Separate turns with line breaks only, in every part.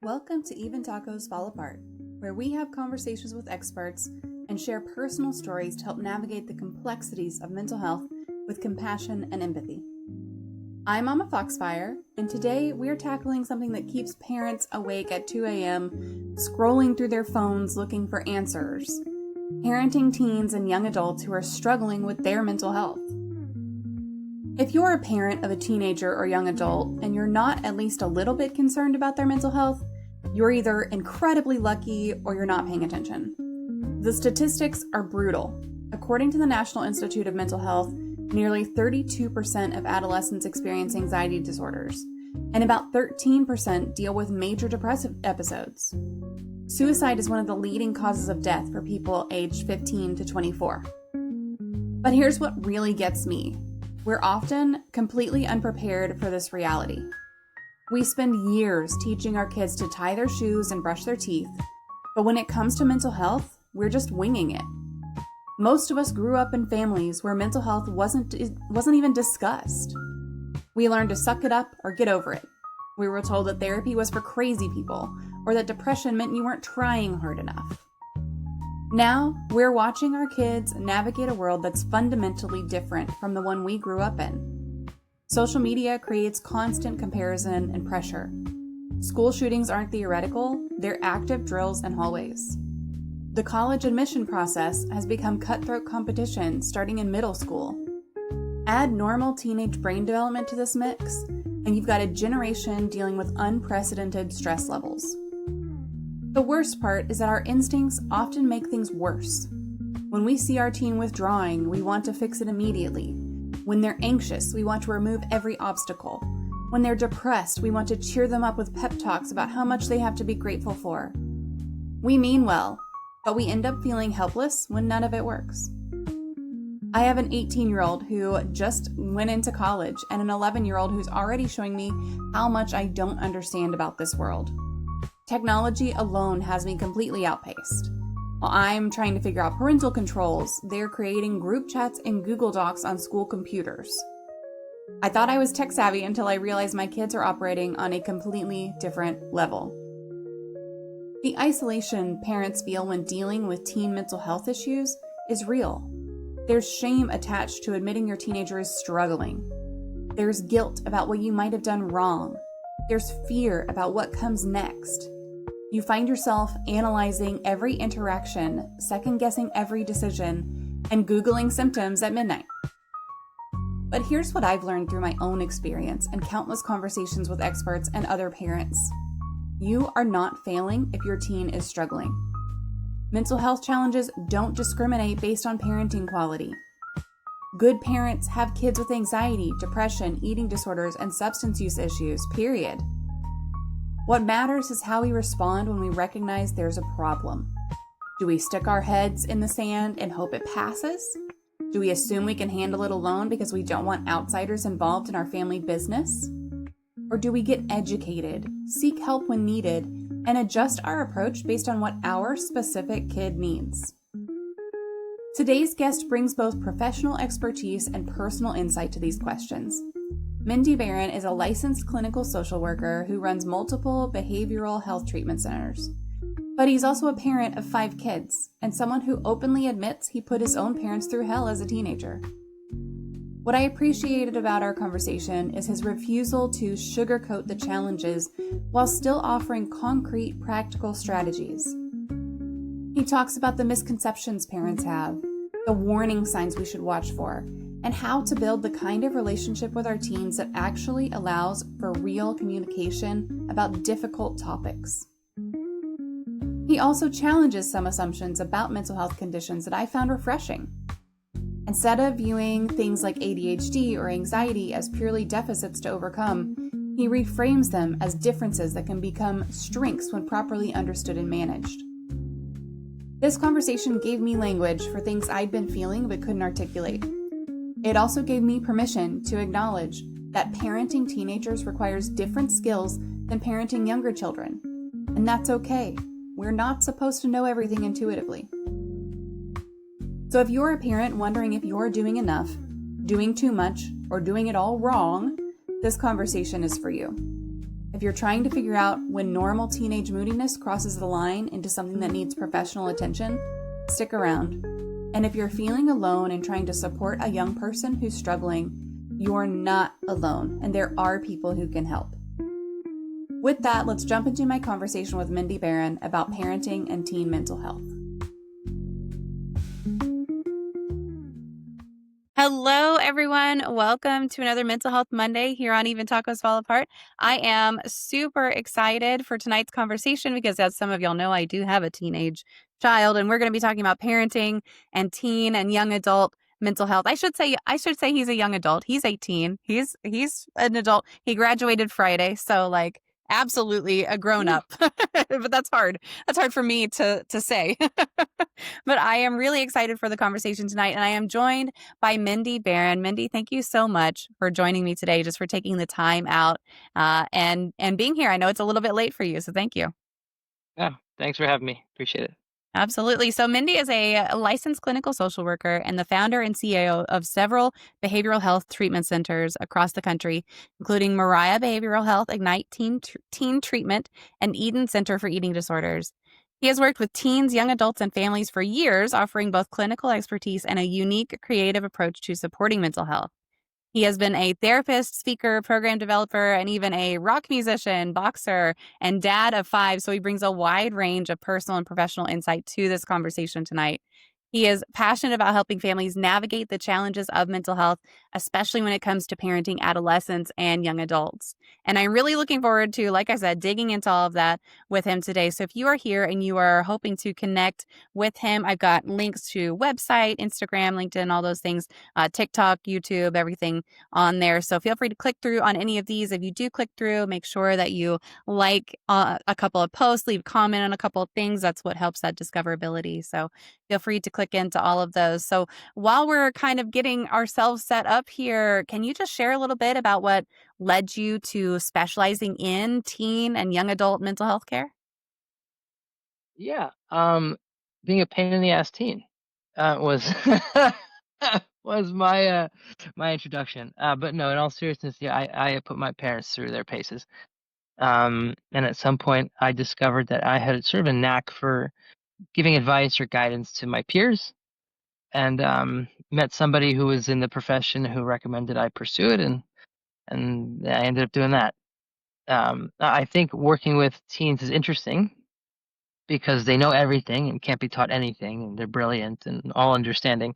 Welcome to Even Tacos Fall Apart, where we have conversations with experts and share personal stories to help navigate the complexities of mental health with compassion and empathy. I'm MommaFoxFire, and today we are tackling something that keeps parents awake at 2 a.m., scrolling through their phones looking for answers: parenting teens and young adults who are struggling with their mental health. If you're a parent of a teenager or young adult and you're not at least a little bit concerned about their mental health, you're either incredibly lucky or you're not paying attention. The statistics are brutal. According to the National Institute of Mental Health, nearly 32% of adolescents experience anxiety disorders, and about 13% deal with major depressive episodes. Suicide is one of the leading causes of death for people aged 15 to 24. But here's what really gets me. We're often completely unprepared for this reality. We spend years teaching our kids to tie their shoes and brush their teeth, but when it comes to mental health, we're just winging it. Most of us grew up in families where mental health wasn't even discussed. We learned to suck it up or get over it. We were told that therapy was for crazy people, or that depression meant you weren't trying hard enough. Now, we're watching our kids navigate a world that's fundamentally different from the one we grew up in. Social media creates constant comparison and pressure. School shootings aren't theoretical, they're active drills and hallways. The college admission process has become cutthroat competition starting in middle school. Add normal teenage brain development to this mix, and you've got a generation dealing with unprecedented stress levels. The worst part is that our instincts often make things worse. When we see our teen withdrawing, we want to fix it immediately. When they're anxious, we want to remove every obstacle. When they're depressed, we want to cheer them up with pep talks about how much they have to be grateful for. We mean well, but we end up feeling helpless when none of it works. I have an 18-year-old who just went into college and an 11-year-old who's already showing me how much I don't understand about this world. Technology alone has me completely outpaced. While I'm trying to figure out parental controls, they're creating group chats and Google Docs on school computers. I thought I was tech savvy until I realized my kids are operating on a completely different level. The isolation parents feel when dealing with teen mental health issues is real. There's shame attached to admitting your teenager is struggling. There's guilt about what you might have done wrong. There's fear about what comes next. You find yourself analyzing every interaction, second-guessing every decision, and Googling symptoms at midnight. But here's what I've learned through my own experience and countless conversations with experts and other parents. You are not failing if your teen is struggling. Mental health challenges don't discriminate based on parenting quality. Good parents have kids with anxiety, depression, eating disorders, and substance use issues, period. What matters is how we respond when we recognize there's a problem. Do we stick our heads in the sand and hope it passes? Do we assume we can handle it alone because we don't want outsiders involved in our family business? Or do we get educated, seek help when needed, and adjust our approach based on what our specific kid needs? Today's guest brings both professional expertise and personal insight to these questions. Mendi is a licensed clinical social worker who runs multiple behavioral health treatment centers. But he's also a parent of 5 kids and someone who openly admits he put his own parents through hell as a teenager. What I appreciated about our conversation is his refusal to sugarcoat the challenges while still offering concrete, practical strategies. He talks about the misconceptions parents have, the warning signs we should watch for, and how to build the kind of relationship with our teens that actually allows for real communication about difficult topics. He also challenges some assumptions about mental health conditions that I found refreshing. Instead of viewing things like ADHD or anxiety as purely deficits to overcome, he reframes them as differences that can become strengths when properly understood and managed. This conversation gave me language for things I'd been feeling but couldn't articulate. It also gave me permission to acknowledge that parenting teenagers requires different skills than parenting younger children. And that's okay. We're not supposed to know everything intuitively. So if you're a parent wondering if you're doing enough, doing too much, or doing it all wrong, this conversation is for you. If you're trying to figure out when normal teenage moodiness crosses the line into something that needs professional attention, stick around. And if you're feeling alone and trying to support a young person who's struggling, you're not alone, and there are people who can help. With that, let's jump into my conversation with Mendi Barron about parenting and teen mental health. Hello, everyone. Welcome to another Mental Health Monday here on Even Tacos Fall Apart. I am super excited for tonight's conversation because, as some of y'all know, I do have a teenage child, and we're going to be talking about parenting and teen and young adult mental health. I should say he's a young adult. He's 18. He's an adult. He graduated Friday, so absolutely a grown up. But that's hard. That's hard for me to say. But I am really excited for the conversation tonight, and I am joined by Mendi Barron. Mendi, thank you so much for joining me today, just for taking the time out and being here. I know it's a little bit late for you, so thank you.
Yeah, thanks for having me. Appreciate it.
Absolutely. So Mendi is a licensed clinical social worker and the founder and CEO of several behavioral health treatment centers across the country, including Mariah Behavioral Health, Ignite Teen Treatment, and Eden Center for Eating Disorders. He has worked with teens, young adults, and families for years, offering both clinical expertise and a unique creative approach to supporting mental health. He has been a therapist, speaker, program developer, and even a rock musician, boxer, and dad of 5. So he brings a wide range of personal and professional insight to this conversation tonight. He is passionate about helping families navigate the challenges of mental health, especially when it comes to parenting adolescents and young adults. And I'm really looking forward to, like I said, digging into all of that with him today. So if you are here and you are hoping to connect with him, I've got links to website, Instagram, LinkedIn, all those things, TikTok, YouTube, everything on there. So feel free to click through on any of these. If you do click through, make sure that you like a couple of posts, leave a comment on a couple of things. That's what helps that discoverability. So feel free to click into all of those. So while we're kind of getting ourselves set up here, can you just share a little bit about what led you to specializing in teen and young adult mental health care?
Yeah, being a pain in the ass teen was was my introduction. But no, in all seriousness, yeah, I put my parents through their paces. And at some point, I discovered that I had sort of a knack for giving advice or guidance to my peers, and met somebody who was in the profession who recommended I pursue it, and I ended up doing that. I think working with teens is interesting because they know everything and can't be taught anything, and they're brilliant and all understanding.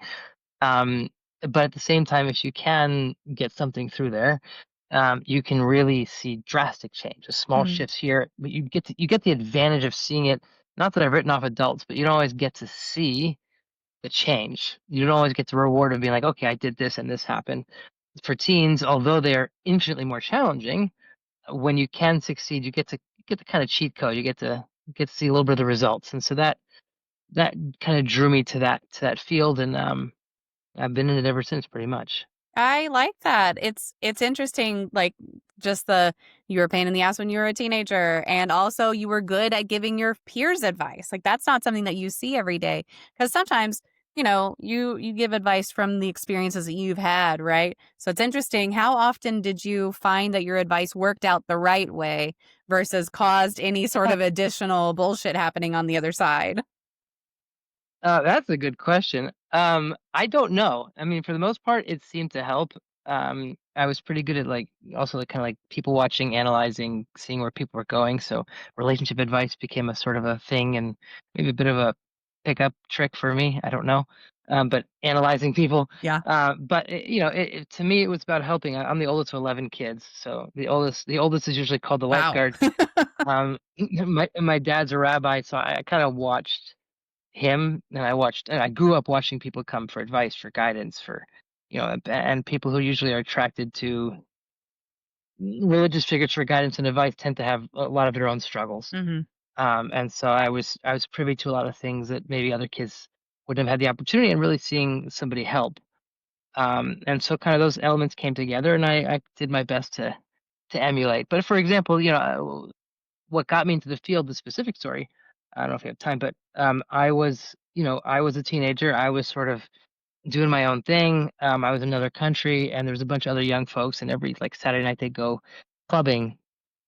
Um, but at the same time, if you can get something through there, you can really see drastic change, just small
Mm.
shifts here. But you get the advantage of seeing it. Not that I've written off adults, but you don't always get to see the change. You don't always get the reward of being like, okay, I did this and this happened. For teens, although they are infinitely more challenging, when you can succeed, you get the kind of cheat code. You get to see a little bit of the results, and so that kind of drew me to that field, and I've been in it ever since, pretty much.
I like that. It's interesting, just you were a pain in the ass when you were a teenager, and also you were good at giving your peers advice. Like that's not something that you see every day. Because sometimes, you give advice from the experiences that you've had, right? So it's interesting. How often did you find that your advice worked out the right way versus caused any sort of additional bullshit happening on the other side?
That's a good question. I don't know. I mean, for the most part, it seemed to help. I was pretty good at also kind of like people watching, analyzing, seeing where people were going. So relationship advice became a sort of a thing, and maybe a bit of a pickup trick for me. I don't know. But analyzing people.
Yeah.
But to me, it was about helping. I'm the oldest of 11 kids, so the oldest is usually called the
Wow.
lifeguard. My dad's a rabbi, so I kind of watched him, and I grew up watching people come for advice, for guidance, for and people who usually are attracted to religious figures for guidance and advice tend to have a lot of their own struggles.
Hmm.
And so I was privy to a lot of things that maybe other kids wouldn't have had the opportunity, and really seeing somebody help. And so kind of those elements came together, and I did my best to emulate. But for example, what got me into the field, the specific story, I don't know if you have time, but I was a teenager. I was sort of doing my own thing. I was in another country, and there was a bunch of other young folks, and every Saturday night they'd go clubbing.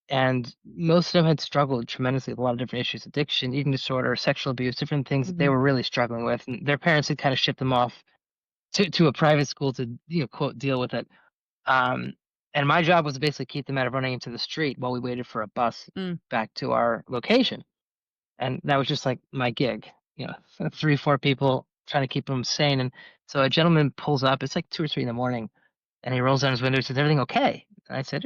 and most of them had struggled tremendously with a lot of different issues, addiction, eating disorder, sexual abuse, different things that they
Mhm.
were really struggling with, and their parents had kind of shipped them off to a private school to, quote, "deal with it." Um, and my job was to basically keep them out of running into the street while we waited for a bus
Mm.
back to our location, and that was just, like, my gig, 3, 4 people trying to keep them sane, and so a gentleman pulls up, it's like 2 or 3 in the morning, and he rolls down his window and says, "Everything okay?" And I said,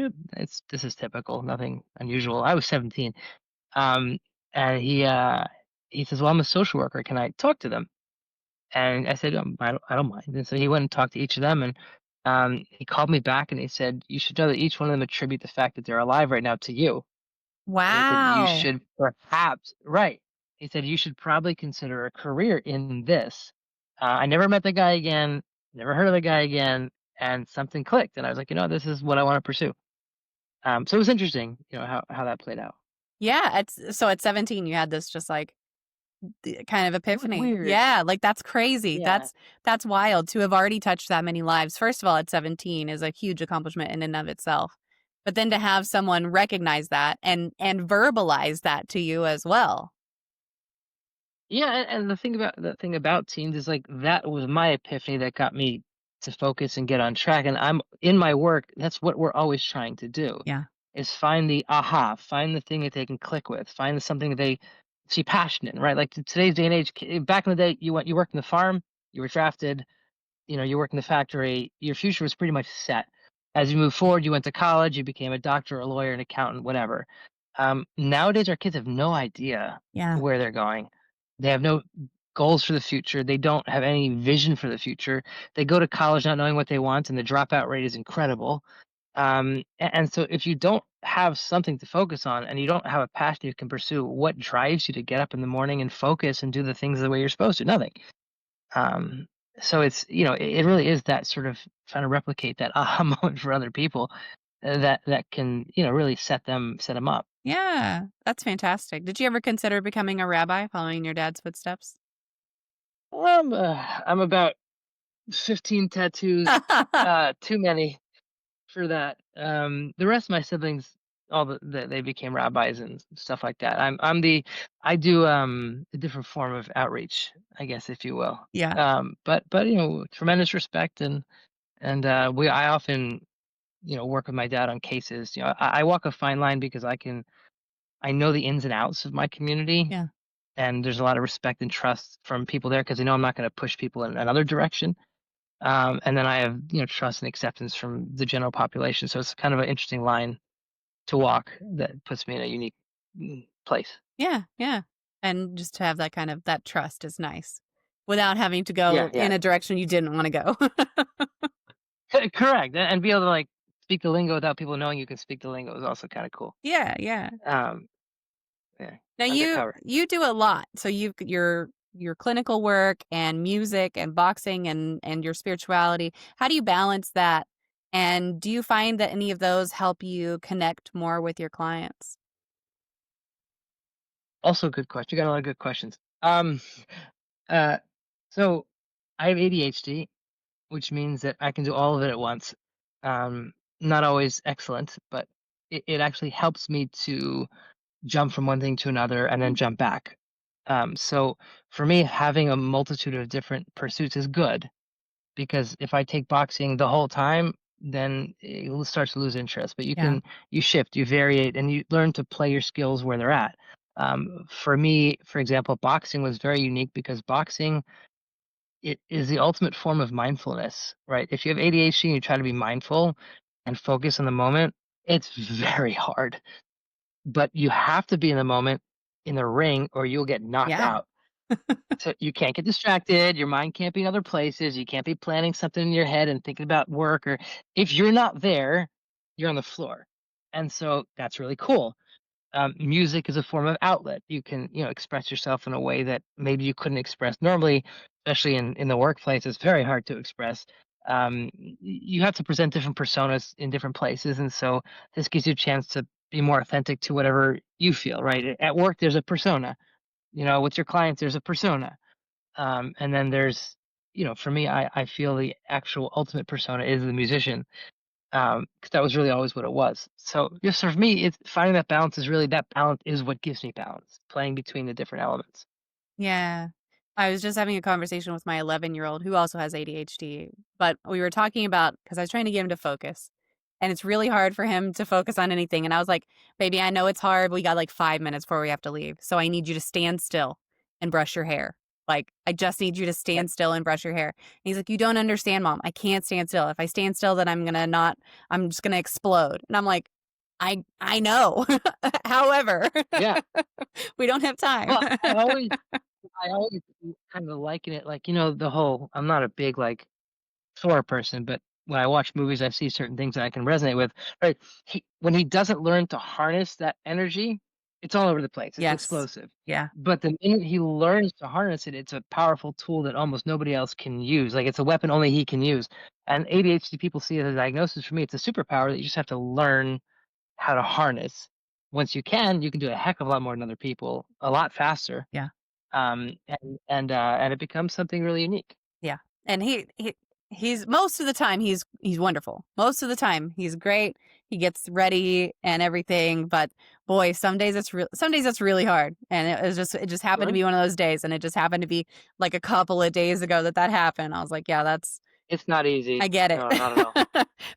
This is typical, nothing unusual." I was 17. Um, and he says, "Well, I'm a social worker. Can I talk to them?" And I said, I don't mind." And so he went and talked to each of them, and he called me back and he said, "You should know that each one of them attribute the fact that they're alive right now to you." And he said, "You
Wow.
should perhaps," right. He said, "You should probably consider a career in this." I never met the guy again, never heard of the guy again, and something clicked. And I was like, this is what I want to pursue. So it was interesting, how that played out.
Yeah, so at 17, you had this just, like, kind of
It was
epiphany.
weird.
Yeah, like, that's crazy.
Yeah.
That's wild to have already touched that many lives. First of all, at 17 is a huge accomplishment in and of itself. But then to have someone recognize that and verbalize that to you as well.
Yeah, and the thing about teens is like that was my epiphany that got me to focus and get on track. And I'm in my work, that's what we're always trying to do
Yeah.
is find the aha, find the thing that they can click with, find the something that they see passion in, right? Like today's day and age, back in the day, you worked in the farm, you were drafted, you work in the factory, your future was pretty much set. As you move forward, you went to college, you became a doctor, a lawyer, an accountant, whatever. Nowadays, our kids have no idea
Yeah.
where they're going. They have no goals for the future. They don't have any vision for the future. They go to college not knowing what they want, and the dropout rate is incredible. And so, if you don't have something to focus on and you don't have a passion you can pursue, what drives you to get up in the morning and focus and do the things the way you're supposed to? Nothing. Um, so it's, it really is that sort of trying to replicate that aha moment for other people that can, really set them up.
Yeah, that's fantastic. Did you ever consider becoming a rabbi following your dad's footsteps?
I'm about 15 tattoos, too many for that. The rest of my siblings, they became rabbis and stuff like that. I do a different form of outreach, I guess, if you will.
Yeah.
But tremendous respect and I often work with my dad on cases. I walk a fine line because I know the ins and outs of my community,
Yeah.
and there's a lot of respect and trust from people there because they know I'm not going to push people in another direction. And then I have trust and acceptance from the general population. So it's kind of an interesting line to walk that puts me in a unique place.
Yeah, yeah. And just to have that kind of that trust is nice without having to go
Yeah,
in
yeah,
a direction you didn't wanna go.
correct. And be able to like speak the lingo without people knowing you can speak the lingo is also kind of cool.
Yeah, yeah.
Um, yeah,
Now
undercover.
you do a lot. So your clinical work and music and boxing and your spirituality. How do you balance that? And do you find that any of those help you connect more with your clients?
Also, good question. You got a lot of good questions. Uh, so I have ADHD, which means that I can do all of it at once. Not always excellent, but it actually helps me to jump from one thing to another and then
Mm.
jump back. So for me, having a multitude of different pursuits is good because if I take boxing the whole time, then it starts to lose interest. But
Yeah.
you shift, you variate, and you learn to play your skills where they're at. For me, for example, boxing was very unique because boxing it is the ultimate form of mindfulness, right? If you have ADHD and you try to be mindful and focus on the moment, it's very hard. But you have to be in the moment in the ring or you'll get knocked
Yeah.
out. So you can't get distracted, your mind can't be in other places, you can't be planning something in your head and thinking about work or if you're not there, you're on the floor. And so that's really cool. Music is a form of outlet. You can, express yourself in a way that maybe you couldn't express normally, especially in the workplace. It's very hard to express. You have to present different personas in different places, and so this gives you a chance to be more authentic to whatever you feel. Right at work, there's a persona. With your clients, there's a persona, and then there's, for me, I feel the actual ultimate persona is the musician 'Cause that was really always what it was. So, just for me, it's finding that balance is what gives me balance, playing between the different elements.
Yeah. I was just having a conversation with my 11-year-old who also has ADHD, but we were talking about because I was trying to get him to focus, and it's really hard for him to focus on anything, and I was like, "Baby, I know it's hard, but we got, like, 5 minutes before we have to leave, so I need you to stand still and brush your hair. Like, I just need you to
Yep.
stand still and brush your hair." And he's like, "You don't understand, Mom. I can't stand still. If I stand still, then I'm just gonna explode." And I'm like, "I know. However,
Yeah.
we don't have time."
Well, I always kind of liken it like, the whole I'm not a big, like, Thor person, but when I watch movies, I see certain things that I can resonate with, right? When he doesn't learn to harness that energy, it's all over the place, it's
Yes.
explosive.
Yeah.
But the minute he learns to harness it, it's a powerful tool that almost nobody else can use, like, it's a weapon only he can use, and ADHD people see it as a diagnosis. For me, it's a superpower that you just have to learn how to harness. Once you can do a heck of a lot more than other people, a lot faster,
Yeah.
and it becomes something really unique.
Yeah. And he's most of the time he's wonderful. Most of the time he's great. He gets ready and everything, but boy, some days it's really hard. And it just happened to
Sure.
be one of those days, and it just happened to be like a couple of days ago that happened. I was like, yeah,
It's not
I
easy.
get it.
No, not at all.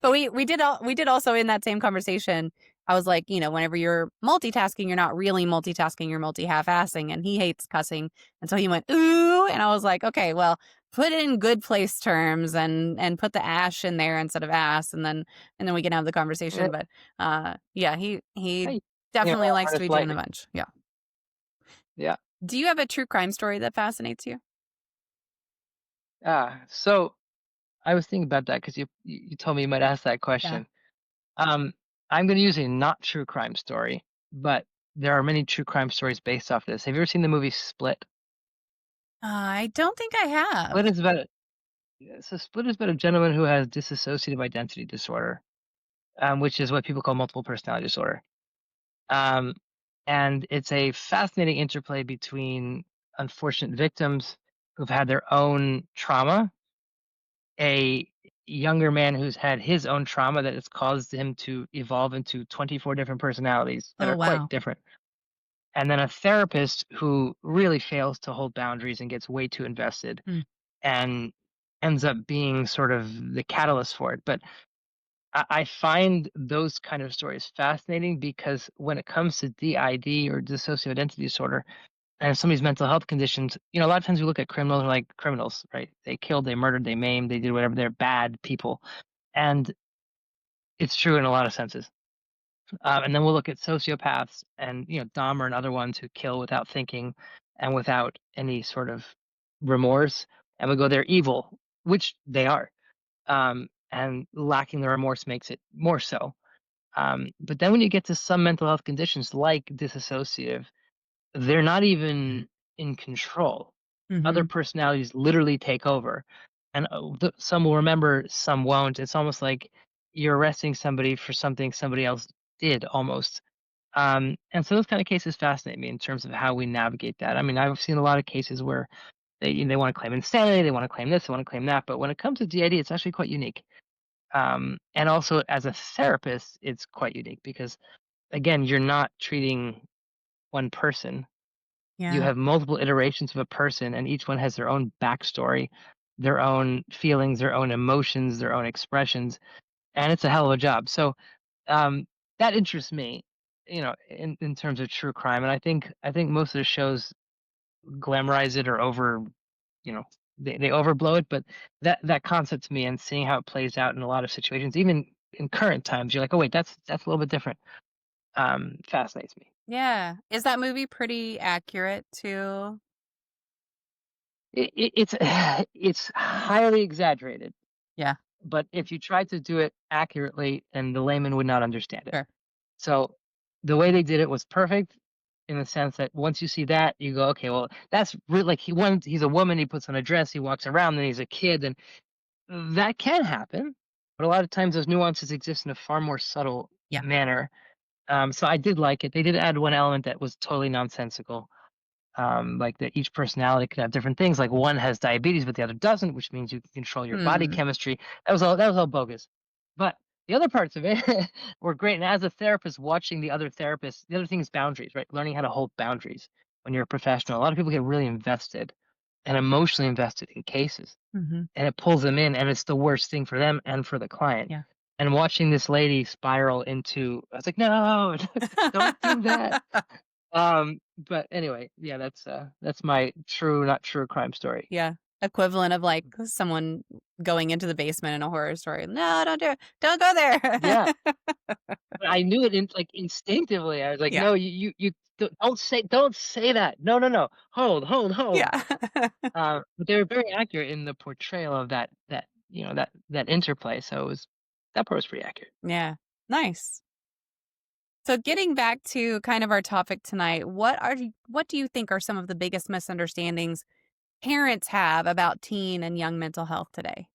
But we did also in that same conversation, I was like, whenever you're multitasking, you're not really multitasking, you're multi-half-assing, and he hates cussing. And so he went, "Ooh," and I was like, "Okay, well, put it in good place terms and put the ash in there instead of ass, and then we can have the
Eh,
conversation." But yeah, he
hey,
definitely likes to
harness
be doing a
lightly.
bunch. Yeah.
Yeah.
Do you have a true crime story that fascinates you?
So I was thinking about that because you told me you might ask that
Yeah.
question. Um, I'm gonna use a not true crime story, but there are many true crime stories based off this. Have you ever seen the movie Split?
I don't think I
Split
have.
is about a Split is about a gentleman who has dissociative identity disorder, which is what people call multiple personality disorder. Um, and it's a fascinating interplay between unfortunate victims who've had their own trauma, a younger man who's had his own trauma that has caused him to evolve into 24 different personalities that
Oh,
are quite
wow.
different, and then a therapist who really fails to hold boundaries and gets way too invested
Mm,
and ends up being sort of the catalyst for it. But I find those kind of stories fascinating because when it comes to DID or dissociative identity disorder and some of these mental health conditions, a lot of times we look at criminals like criminals, right? They killed, they murdered, they maimed, they did whatever. They're bad people, and it's true in a lot of senses. And then we'll look at sociopaths and Dahmer and other ones who kill without thinking and without any sort of remorse, and we go they're evil, which they are. And lacking the remorse makes it more so. But then when you get to some mental health conditions like disassociative, they're not even in control. Other
mhm.
personalities literally take over, and some will remember, some won't. It's almost like you're arresting somebody for something somebody else did, almost. And so those kind of cases fascinate me in terms of how we navigate that. I mean, I've seen a lot of cases where they want to claim insanity, they want to claim this, they want to claim that, but when it comes to DID, it's actually quite unique. And also as a therapist, it's quite unique because again, you're not treating one person. You
Yeah.
have multiple iterations of a person, and each one has their own backstory, their own feelings, their own emotions, their own expressions, and it's a hell of a job. So um, that interests me, in terms of true crime. And I think most of the shows glamorize it or you know, they overblow it, but that concept to me and seeing how it plays out in a lot of situations, even in current times, you're like, oh wait, that's a little bit different. Fascinates me.
Yeah. Is that movie pretty accurate to
It's it's highly exaggerated,
Yeah,
but if you tried to do it accurately, then the layman would not understand it.
sure.
So the way they did it was perfect in the sense that once you see that, you go, okay, well, that's really like he's a woman, he puts on a dress, he walks around, then he's a kid, and that can happen. But a lot of times those nuances exist in a far more subtle
Yeah.
manner. So I did like it. They did add one element that was totally nonsensical. Like that each personality could have different things. Like one has diabetes, but the other doesn't, which means you can control your body
Hmm.
chemistry. That was all bogus. But The other parts of it were great, and as a therapist, watching the other therapists, the other thing is boundaries, right? Learning how to hold boundaries when you're a professional. A lot of people get really invested and emotionally invested in cases,
Hmm.
and it pulls them in, and it's the worst thing for them and for the client.
Yeah.
And watching this lady spiral into, I was like, no, don't do that. But anyway, yeah, that's my true, not true crime story.
Yeah. Equivalent of like someone going into the basement in a horror story. No, don't do it. Don't go
Yeah,
there.
but I knew it in, like, instinctively. I was like,
Yeah.
no, you don't say that. No, no, no. Hold.
Yeah.
But they were very accurate in the portrayal of that interplay. So that part was pretty accurate.
Yeah. Nice. So getting back to kind of our topic tonight, what do you think are some of the biggest misunderstandings parents have about teen and young mental health today?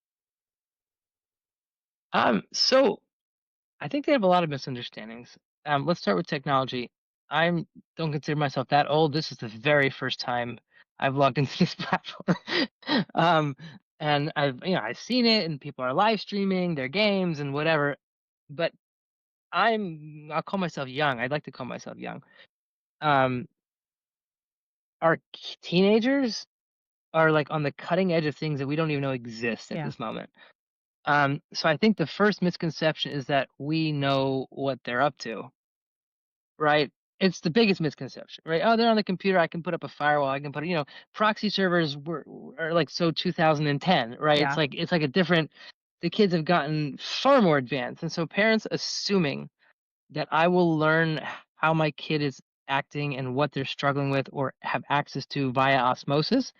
So I think they have a lot of misunderstandings. Let's start with technology. I don't consider myself that old. This is the very first time I've logged into this platform. um, and I've seen it, and people are live streaming their games and whatever. But I'll call myself young. I'd like to call myself young. Um, our teenagers are like on the cutting edge of things that we don't even know exist at
Yeah.
this moment. So I think the first misconception is that we know what they're up to. Right? It's the biggest misconception, right? Oh, they're on the computer. I can put up a firewall. I can put, proxy servers are like so 2010, right? It's
Yeah.
like a different. The kids have gotten far more advanced, and so parents assuming that I will learn how my kid is acting and what they're struggling with or have access to via osmosis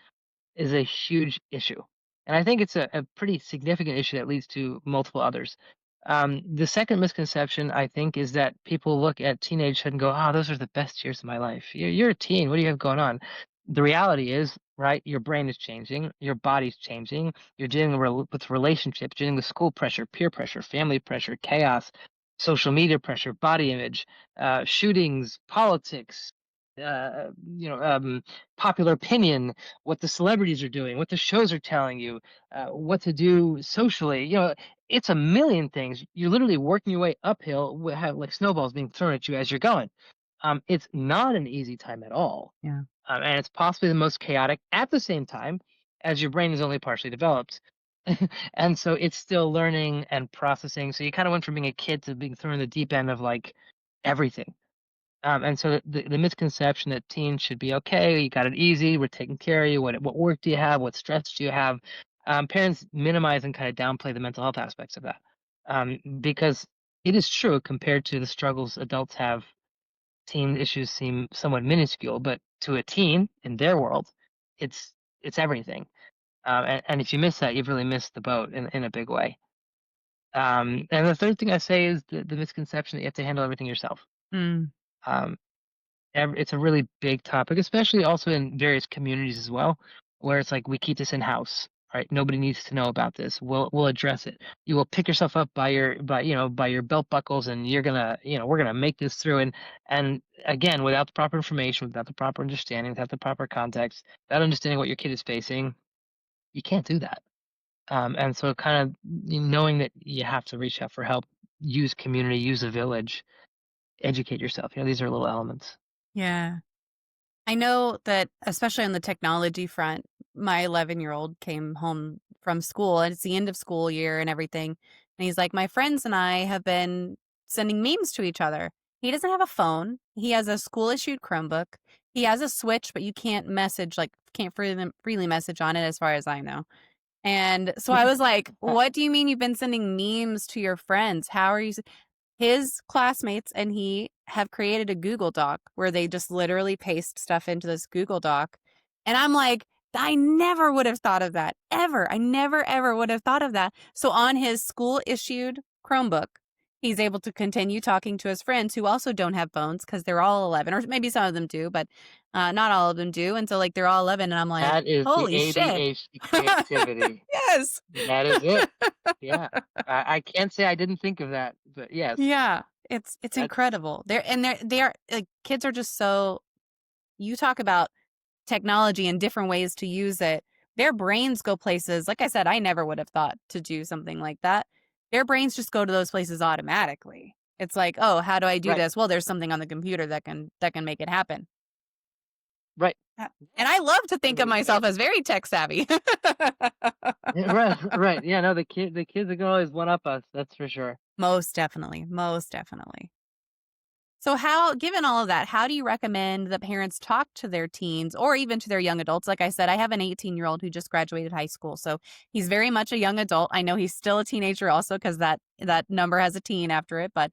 is a huge issue. And I think it's a pretty significant issue that leads to multiple others. The second misconception, I think, is that people look at teenagehood and go, oh, those are the best years of my life. You're a teen. What do you have going on? The reality is, right, your brain is changing, your body's changing, you're dealing with relationships, dealing with school pressure, peer pressure, family pressure, chaos, social media pressure, body image, shootings, politics, uh, you know, um, popular opinion, what the celebrities are doing, what the shows are telling you, what to do socially. It's a million things. You're literally working your way uphill with have like snowballs being thrown at you as you're going. It's not an easy time at all,
Yeah.
and it's possibly the most chaotic at the same time as your brain is only partially developed. And so it's still learning and processing. So you kind of went from being a kid to being thrown in the deep end of like everything. And so the misconception that teens should be okay, you got it easy, we're taking care of you. What work do you have? What stress do you have? Parents minimize and kind of downplay the mental health aspects of that, because it is true compared to the struggles adults have. Teen issues seem somewhat minuscule, but to a teen in their world, it's it's everything. And if you miss that, you've really missed the boat in a big way. And the third thing I say is the misconception that you have to handle everything yourself.
Mm.
Um, it's a really big topic, especially also in various communities as well, where it's like we keep this in house, right? Nobody needs to know about this. We'll address it. You will pick yourself up by your belt buckles, and we're gonna make this through. And again, without the proper information, without the proper understanding, without the proper context, without understanding what your kid is facing, you can't do that. And so kind of knowing that you have to reach out for help, use community, use a village, educate yourself. These are little elements.
Yeah. I know that, especially on the technology front, my 11-year-old came home from school and it's the end of school year and everything. And he's like, my friends and I have been sending memes to each other. He doesn't have a phone. He has a school issued Chromebook. He has a Switch, but you can't message, like, can't freely message on it as far as I know. And so I was like, what do you mean you've been sending memes to your friends? How are you? His classmates and he have created a Google Doc where they just literally paste stuff into this Google Doc. And I'm like, I never would have thought of that ever. I never, ever would have thought of that. So on his school issued Chromebook, he's able to continue talking to his friends who also don't have phones because they're all 11, or maybe some of them do, but not all of them do. And so, like, they're all 11. And I'm like,
That is the
holy shit.
ADHD creativity.
Yes.
That is it. Yeah. I can't say I didn't think of that, but yes,
Yeah. It's
that's
incredible. They are like, kids are just so, you talk about technology and different ways to use it. Their brains go places. Like I said, I never would have thought to do something like that. Their brains just go to those places automatically. It's like, "Oh, how do I do
Right,
this?" Well, there's something on the computer that can make it happen.
right.
Yeah.
Yeah,
And I love to think of
absolutely.
myself as very tech savvy.
Yeah, right, right. Yeah, no, the kids are gonna always one up us, that's for sure.
Most definitely, most definitely. So how given all of that, how do you recommend that parents talk to their teens or even to their young adults? Like I said, I have an 18-year-old who just graduated high school, so he's very much a young adult. I know he's still a teenager also because that number has a teen after it, but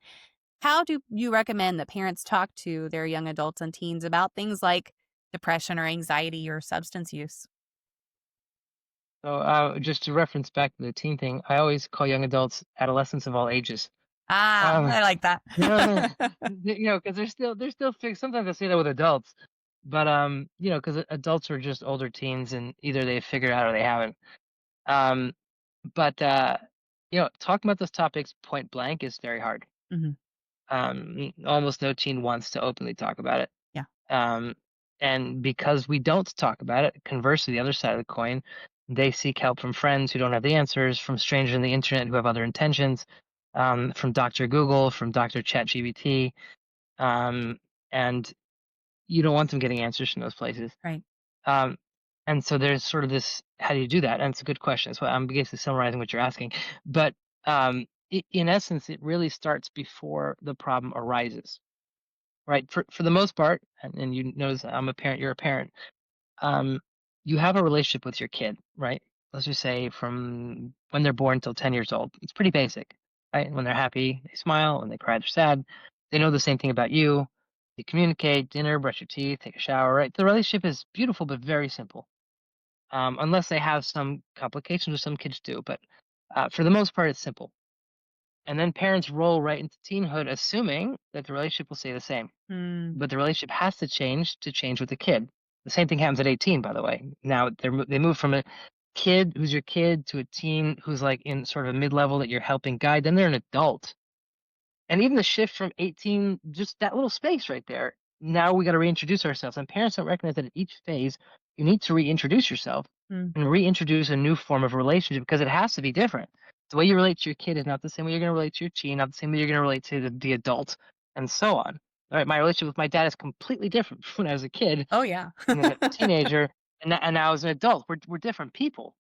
how do you recommend that parents talk to their young adults and teens about things like depression or anxiety or substance use?
So, just to reference back to the teen thing, I always call young adults adolescents of all ages.
Ah,
Um,
I like that.
because they're still fixed. Sometimes I say that with adults, but because adults are just older teens, and either they figure it out or they haven't. Um, but talking about those topics point blank is very hard.
Mhm.
Almost no teen wants to openly talk about it.
Yeah.
Um, and because we don't talk about it, conversely, the other side of the coin, they seek help from friends who don't have the answers, from strangers on the internet who have other intentions, from Dr. Google, from Dr. ChatGPT, um, and you don't want them getting answers from those places.
Right.
Um, and so there's sort of this, how do you do that? And it's a good question. So I'm basically summarizing what you're asking. But in essence, it really starts before the problem arises, right? For the most part, and you notice I'm a parent, you're a parent. Um, you have a relationship with your kid, right? Let's just say from when they're born till 10 years old. It's pretty basic, right? When they're happy, they smile. When they cry, they're sad. They know the same thing about you. You communicate, dinner, brush your teeth, take a shower, right? The relationship is beautiful, but very simple. Unless they have some complications, which some kids do. But for the most part, it's simple. And then parents roll right into teenhood, assuming that the relationship will stay the same.
Mm.
But the relationship has to change with the kid. The same thing happens at 18, by the way. Now they move from a kid who's your kid to a teen who's like in sort of a mid-level that you're helping guide. Then they're an adult. And even the shift from 18, just that little space right there. Now we got to reintroduce ourselves. And parents don't recognize that at each phase, you need to reintroduce yourself
Mm.
and reintroduce a new form of relationship because it has to be different. The way you relate to your kid is not the same way you're going to relate to your teen, not the same way you're going to relate to the adult, and so on. All right, my relationship with my dad is completely different from when I was a kid
Oh, yeah.
and then a teenager, and now as an adult. We're different people,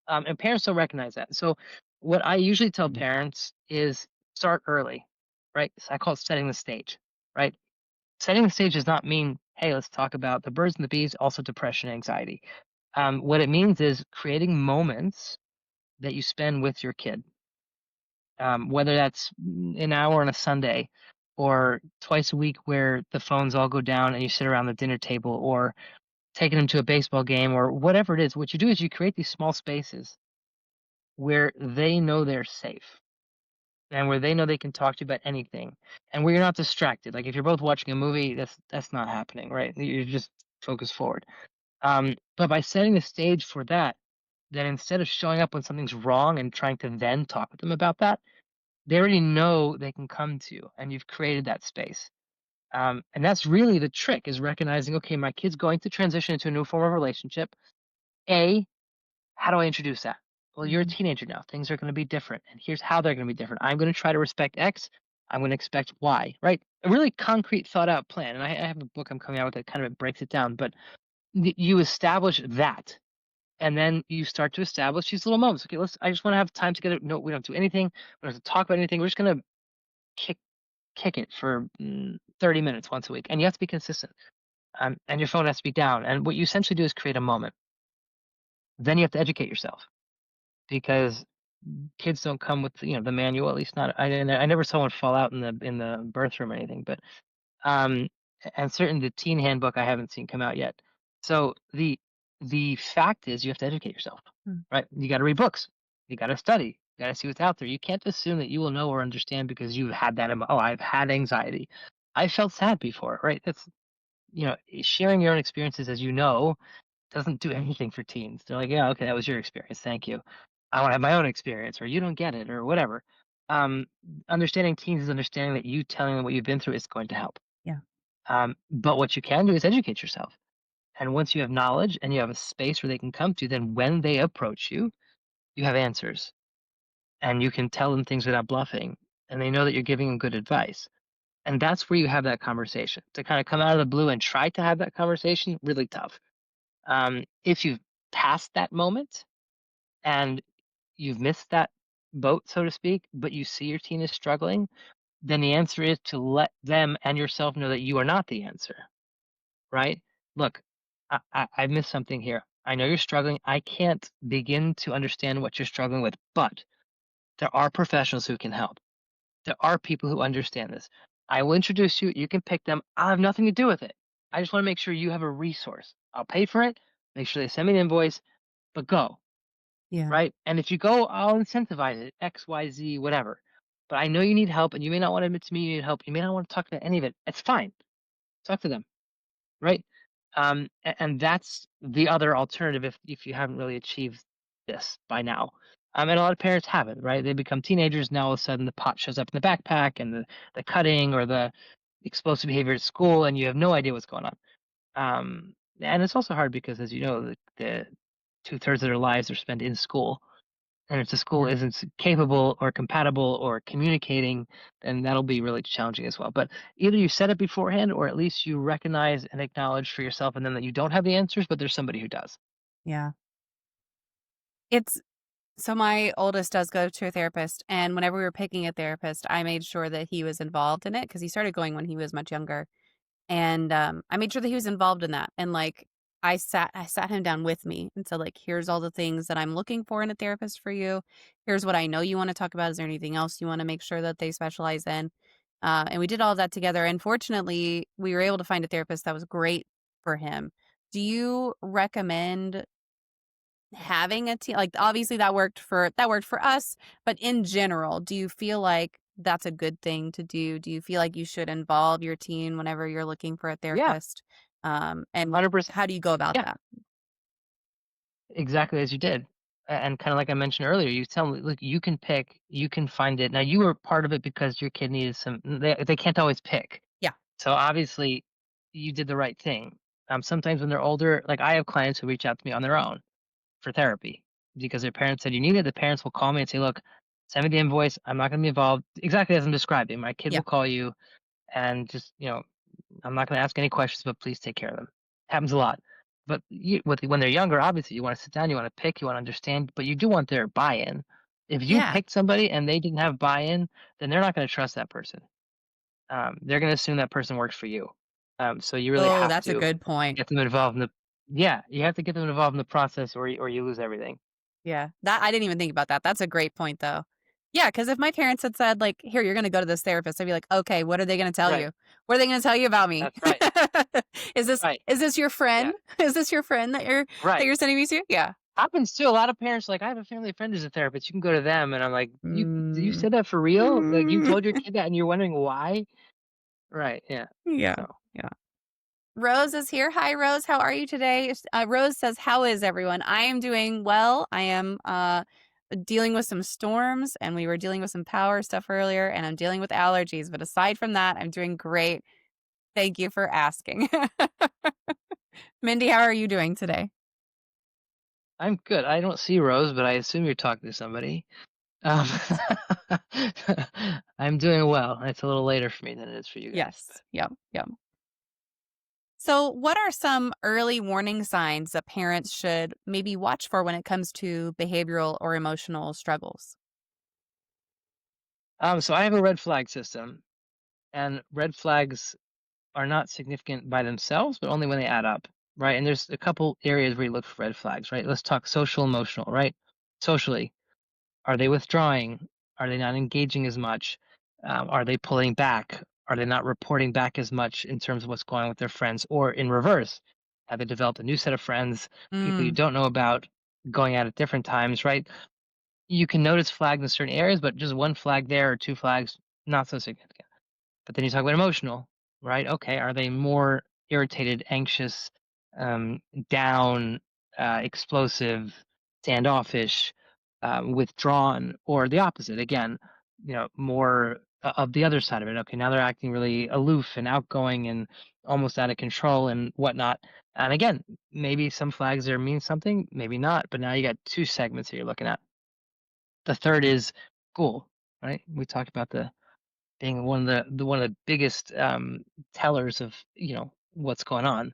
and parents don't recognize that. So, what I usually tell parents is start early, right? So I call it setting the stage, right? Setting the stage does not mean, hey, let's talk about the birds and the bees, also depression and anxiety. What it means is creating moments that you spend with your kid, whether that's an hour on a Sunday or twice a week where the phones all go down and you sit around the dinner table, or taking them to a baseball game or whatever it is. What you do is you create these small spaces where they know they're safe and where they know they can talk to you about anything and where you're not distracted. Like if you're both watching a movie, that's not happening, right? You're just focused forward. But by setting the stage for that, then instead of showing up when something's wrong and trying to then talk with them about that, they already know they can come to you and you've created that space. And that's really the trick, is recognizing, okay, my kid's going to transition into a new form of relationship. A, how do I introduce that? Well, you're a
Mhm.
teenager now. Things are going to be different. And here's how they're going to be different. I'm going to try to respect X. I'm going to expect Y, right? A really concrete, thought out plan. And I have a book I'm coming out with that kind of breaks it down. But you establish that. And then you start to establish these little moments. Okay, I just want to have time together. No, we don't do anything. We don't have to talk about anything. We're just going to kick, kick it for 30 minutes once a week. And you have to be consistent. And your phone has to be down. And what you essentially do is create a moment. Then you have to educate yourself, because kids don't come with the manual. At least not I never saw one fall out in the birth room or anything. But um, and certainly the teen handbook I haven't seen come out yet. So the fact is you have to educate yourself,
Mm.
right? You got to read books, you got to study, you got to see what's out there. You can't assume that you will know or understand because you've had that. Oh, I've had anxiety. I felt sad before, right? That's sharing your own experiences, as doesn't do anything for teens. They're like, yeah, okay, that was your experience. Thank you. I want to have my own experience, or you don't get it, or whatever. Um, Understanding teens is understanding that you telling them what you've been through is going to help.
Yeah.
But what you can do is educate yourself. And once you have knowledge and you have a space where they can come to, then when they approach you, you have answers. and you can tell them things without bluffing, and they know that you're giving them good advice. And that's where you have that conversation. To kind of come out of the blue and try to have that conversation, really tough. If you've passed that moment and you've missed that boat, so to speak, but you see your teen is struggling, then the answer is to let them and yourself know that you are not the answer, right? Look, I missed something here. I know you're struggling. I can't begin to understand what you're struggling with, but there are professionals who can help. There are people who understand this. I will introduce you. You can pick them. I'll have nothing to do with it. I just want to make sure you have a resource. I'll pay for it. Make sure they send me an invoice, but go,
Yeah.
right? And if you go, I'll incentivize it, X, Y, Z, whatever. But I know you need help, and you may not want to admit to me you need help. You may not want to talk about any of it. It's fine. Talk to them, right? And that's the other alternative if you haven't really achieved this by now. And a lot of parents haven't, right? They become teenagers, now all of a sudden the pot shows up in the backpack and the cutting or the explosive behavior at school, and you have no idea what's going on. And it's also hard because, as you know, the 2/3 of their lives are spent in school. And if the school
Yeah.
isn't capable or compatible or communicating, then that'll be really challenging as well. But either you set it beforehand, or at least you recognize and acknowledge for yourself and then that you don't have the answers, but there's somebody who does.
Yeah. It's So my oldest does go to a therapist, and whenever we were picking a therapist, I made sure that he was involved in it because he started going when he was much younger. And, I made sure that he was involved in that, and, like, I sat him down with me and said, like, "Here's all the things that I'm looking for in a therapist for you. Here's what I know you wanna talk about. Is there anything else you wanna make sure that they specialize in?" And we did all of that together, and fortunately, we were able to find a therapist that was great for him. Do you recommend having a team? Like, obviously, that worked for us, but in general, do you feel like that's a good thing to do? Do you feel like you should involve your teen whenever you're looking for a
Yeah,
therapist? And
100%.
how do you go about
Yeah,
that?
exactly as you did. And kind of like I mentioned earlier, you tell me, look, you can pick, you can find it. Now, you were part of it because your kid needed they can't always pick.
Yeah.
So obviously, you did the right thing. Sometimes when they're older, like I have clients who reach out to me on their own for therapy because their parents said you need it. The parents will call me and say, "Look, send me the invoice. I'm not going to be involved." Exactly as I'm describing. My kid
Yeah.
will call you and just, I'm not going to ask any questions, but please take care of them. Happens a lot. But when they're younger, obviously you want to sit down, you want to pick, you want to understand, but you do want their buy-in. If you
Yeah.
picked somebody and they didn't have buy-in, then they're not going to trust that person. They're going to assume that person works for you. So you really
Oh,
have
that's a
to
good point.
get them involved in the yeah, you have to get them involved in the process, or you lose everything.
Yeah. That I didn't even think about that. That's a great point, though. Yeah, because if my parents had said, like, "Here, you're gonna go to this therapist," I'd be like, "Okay, what are they gonna tell
Right.
you? What are they gonna tell you about me?
That's right.
Is this
Right.
is this your
Yeah.
friend? Is this your friend that you're that
Right.
you're sending me to?" Yeah.
Happens too. A lot of parents like, I have a family friend who's a therapist. You can go to them, and I'm like, you
Mm.
said that for real? Like you
Mm.
told your kid that, and you're wondering why? Right. Yeah.
Yeah,
So
yeah. Rose is here. Hi, Rose. How are you today? Rose says, "How is everyone?" I am doing well. I am dealing with some storms, and we were dealing with some power stuff earlier, and I'm dealing with allergies. But aside from that, I'm doing great. Thank you for asking. Mindy, how are you doing today?
I'm good. I don't see Rose, but I assume you're talking to somebody. Um, I'm doing well. It's a little later for me than it is for you guys, but
Yes. Yep. Yep. So, what are some early warning signs that parents should maybe watch for when it comes to behavioral or emotional struggles?
so I have a red flag system, and red flags are not significant by themselves, but only when they add up, right? And there's a couple areas where you look for red flags, right? Let's talk social emotional, right? Socially, are they withdrawing? Are they not engaging as much? Are they pulling back? Are they not reporting back as much in terms of what's going on with their friends? Or in reverse, have they developed a new set of friends, people you
Mm,
don't know about, going out at different times, right? You can notice flags in certain areas, but just one flag there or two flags, not so significant. But then you talk about emotional, right? Okay, are they more irritated, anxious, um, down, explosive, standoffish, withdrawn, or the opposite? Again, more of the other side of it. Okay, now they're acting really aloof and outgoing and almost out of control and whatnot. And again, maybe some flags there mean something, maybe not. But now you got two segments here you're looking at. The third is school, right? We talked about the being one of the biggest tellers of what's going on.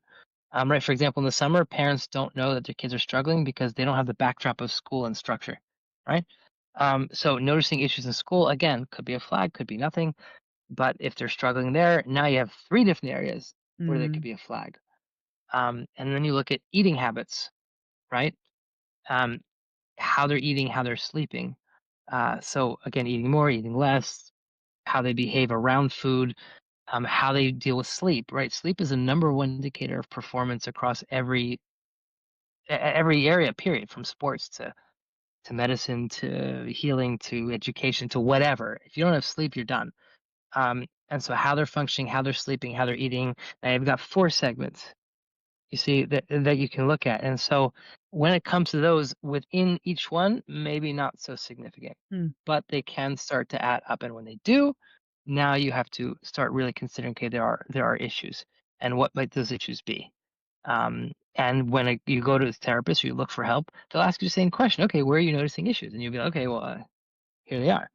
Right. For example, in the summer, parents don't know that their kids are struggling because they don't have the backdrop of school and structure, right? So noticing issues in school again could be a flag, could be nothing, but if they're struggling there, now you have three different areas where there could
Mm.
be a flag. And then you look at eating habits, right? Um, how they're eating, how they're sleeping. So again, eating more, eating less, how they behave around food, how they deal with sleep, right? Sleep is a number one indicator of performance across every area, period, from sports to medicine to healing to education to whatever. If you don't have sleep, you're done. And so how they're functioning, how they're sleeping, how they're eating. Now you've got four segments you see that you can look at. And so when it comes to those within each one, maybe not so significant,
Mm.
but they can start to add up. And when they do, now you have to start really considering, okay, there are issues, and what might those issues be? And when you go to a therapist or you look for help, they'll ask you the same question. Okay, where are you noticing issues? And you'll be like, okay, well, here they are,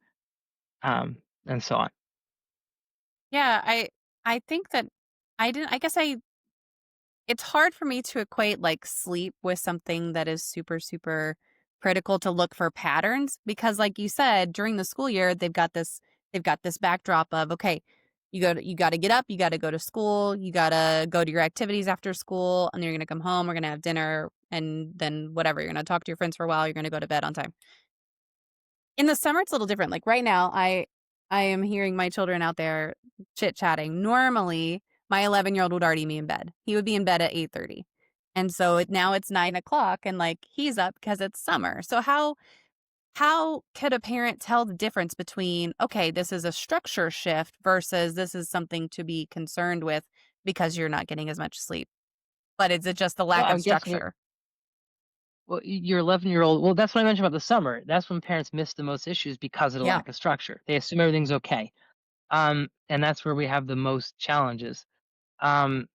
and so on.
Yeah, I think that I guess it's hard for me to equate like sleep with something that is super, super critical to look for patterns because like you said, during the school year, they've got this backdrop of, okay, you got to get up, you got to go to school, you got to go to your activities after school, and then you're going to come home, we're going to have dinner, and then whatever, you're going to talk to your friends for a while, you're going to go to bed on time. In the summer, it's a little different. Like right now, I am hearing my children out there chit-chatting. Normally, my 11-year-old would already be in bed. He would be in bed at 8:30. And so now it's 9 o'clock and like he's up because it's summer. So how could a parent tell the difference between, okay, this is a structure shift versus this is something to be concerned with because you're not getting as much sleep? But is it just the
Well,
lack of
I'm guessing
structure?
your 11-year-old. Well, that's what I mentioned about the summer. That's when parents miss the most issues because of the
Yeah.
lack of structure. They assume everything's okay, and that's where we have the most challenges. Um,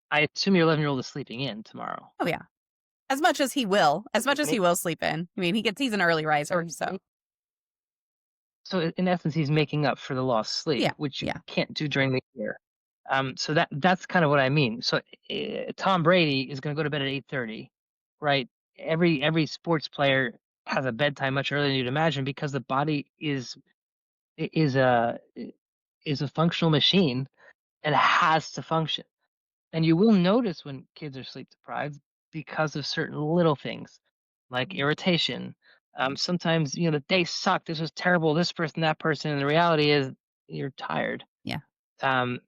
I assume your 11-year-old is sleeping in tomorrow.
Oh yeah. As much as
Ma-
he will sleep in. I mean, he's an early
So
riser, so
in essence, he's making up for the lost sleep,
yeah.
which you
Yeah.
can't do during the year. So that's kind of what I mean. So Tom Brady is going to go to bed at 8:30, right? Every sports player has a bedtime much earlier than you'd imagine because the body is a is a functional machine and has to function. And you will notice when kids are sleep deprived because of certain little things like irritation. Sometimes, the day sucked. This was terrible. This person, that person. And the reality is you're tired.
Yeah.
Um,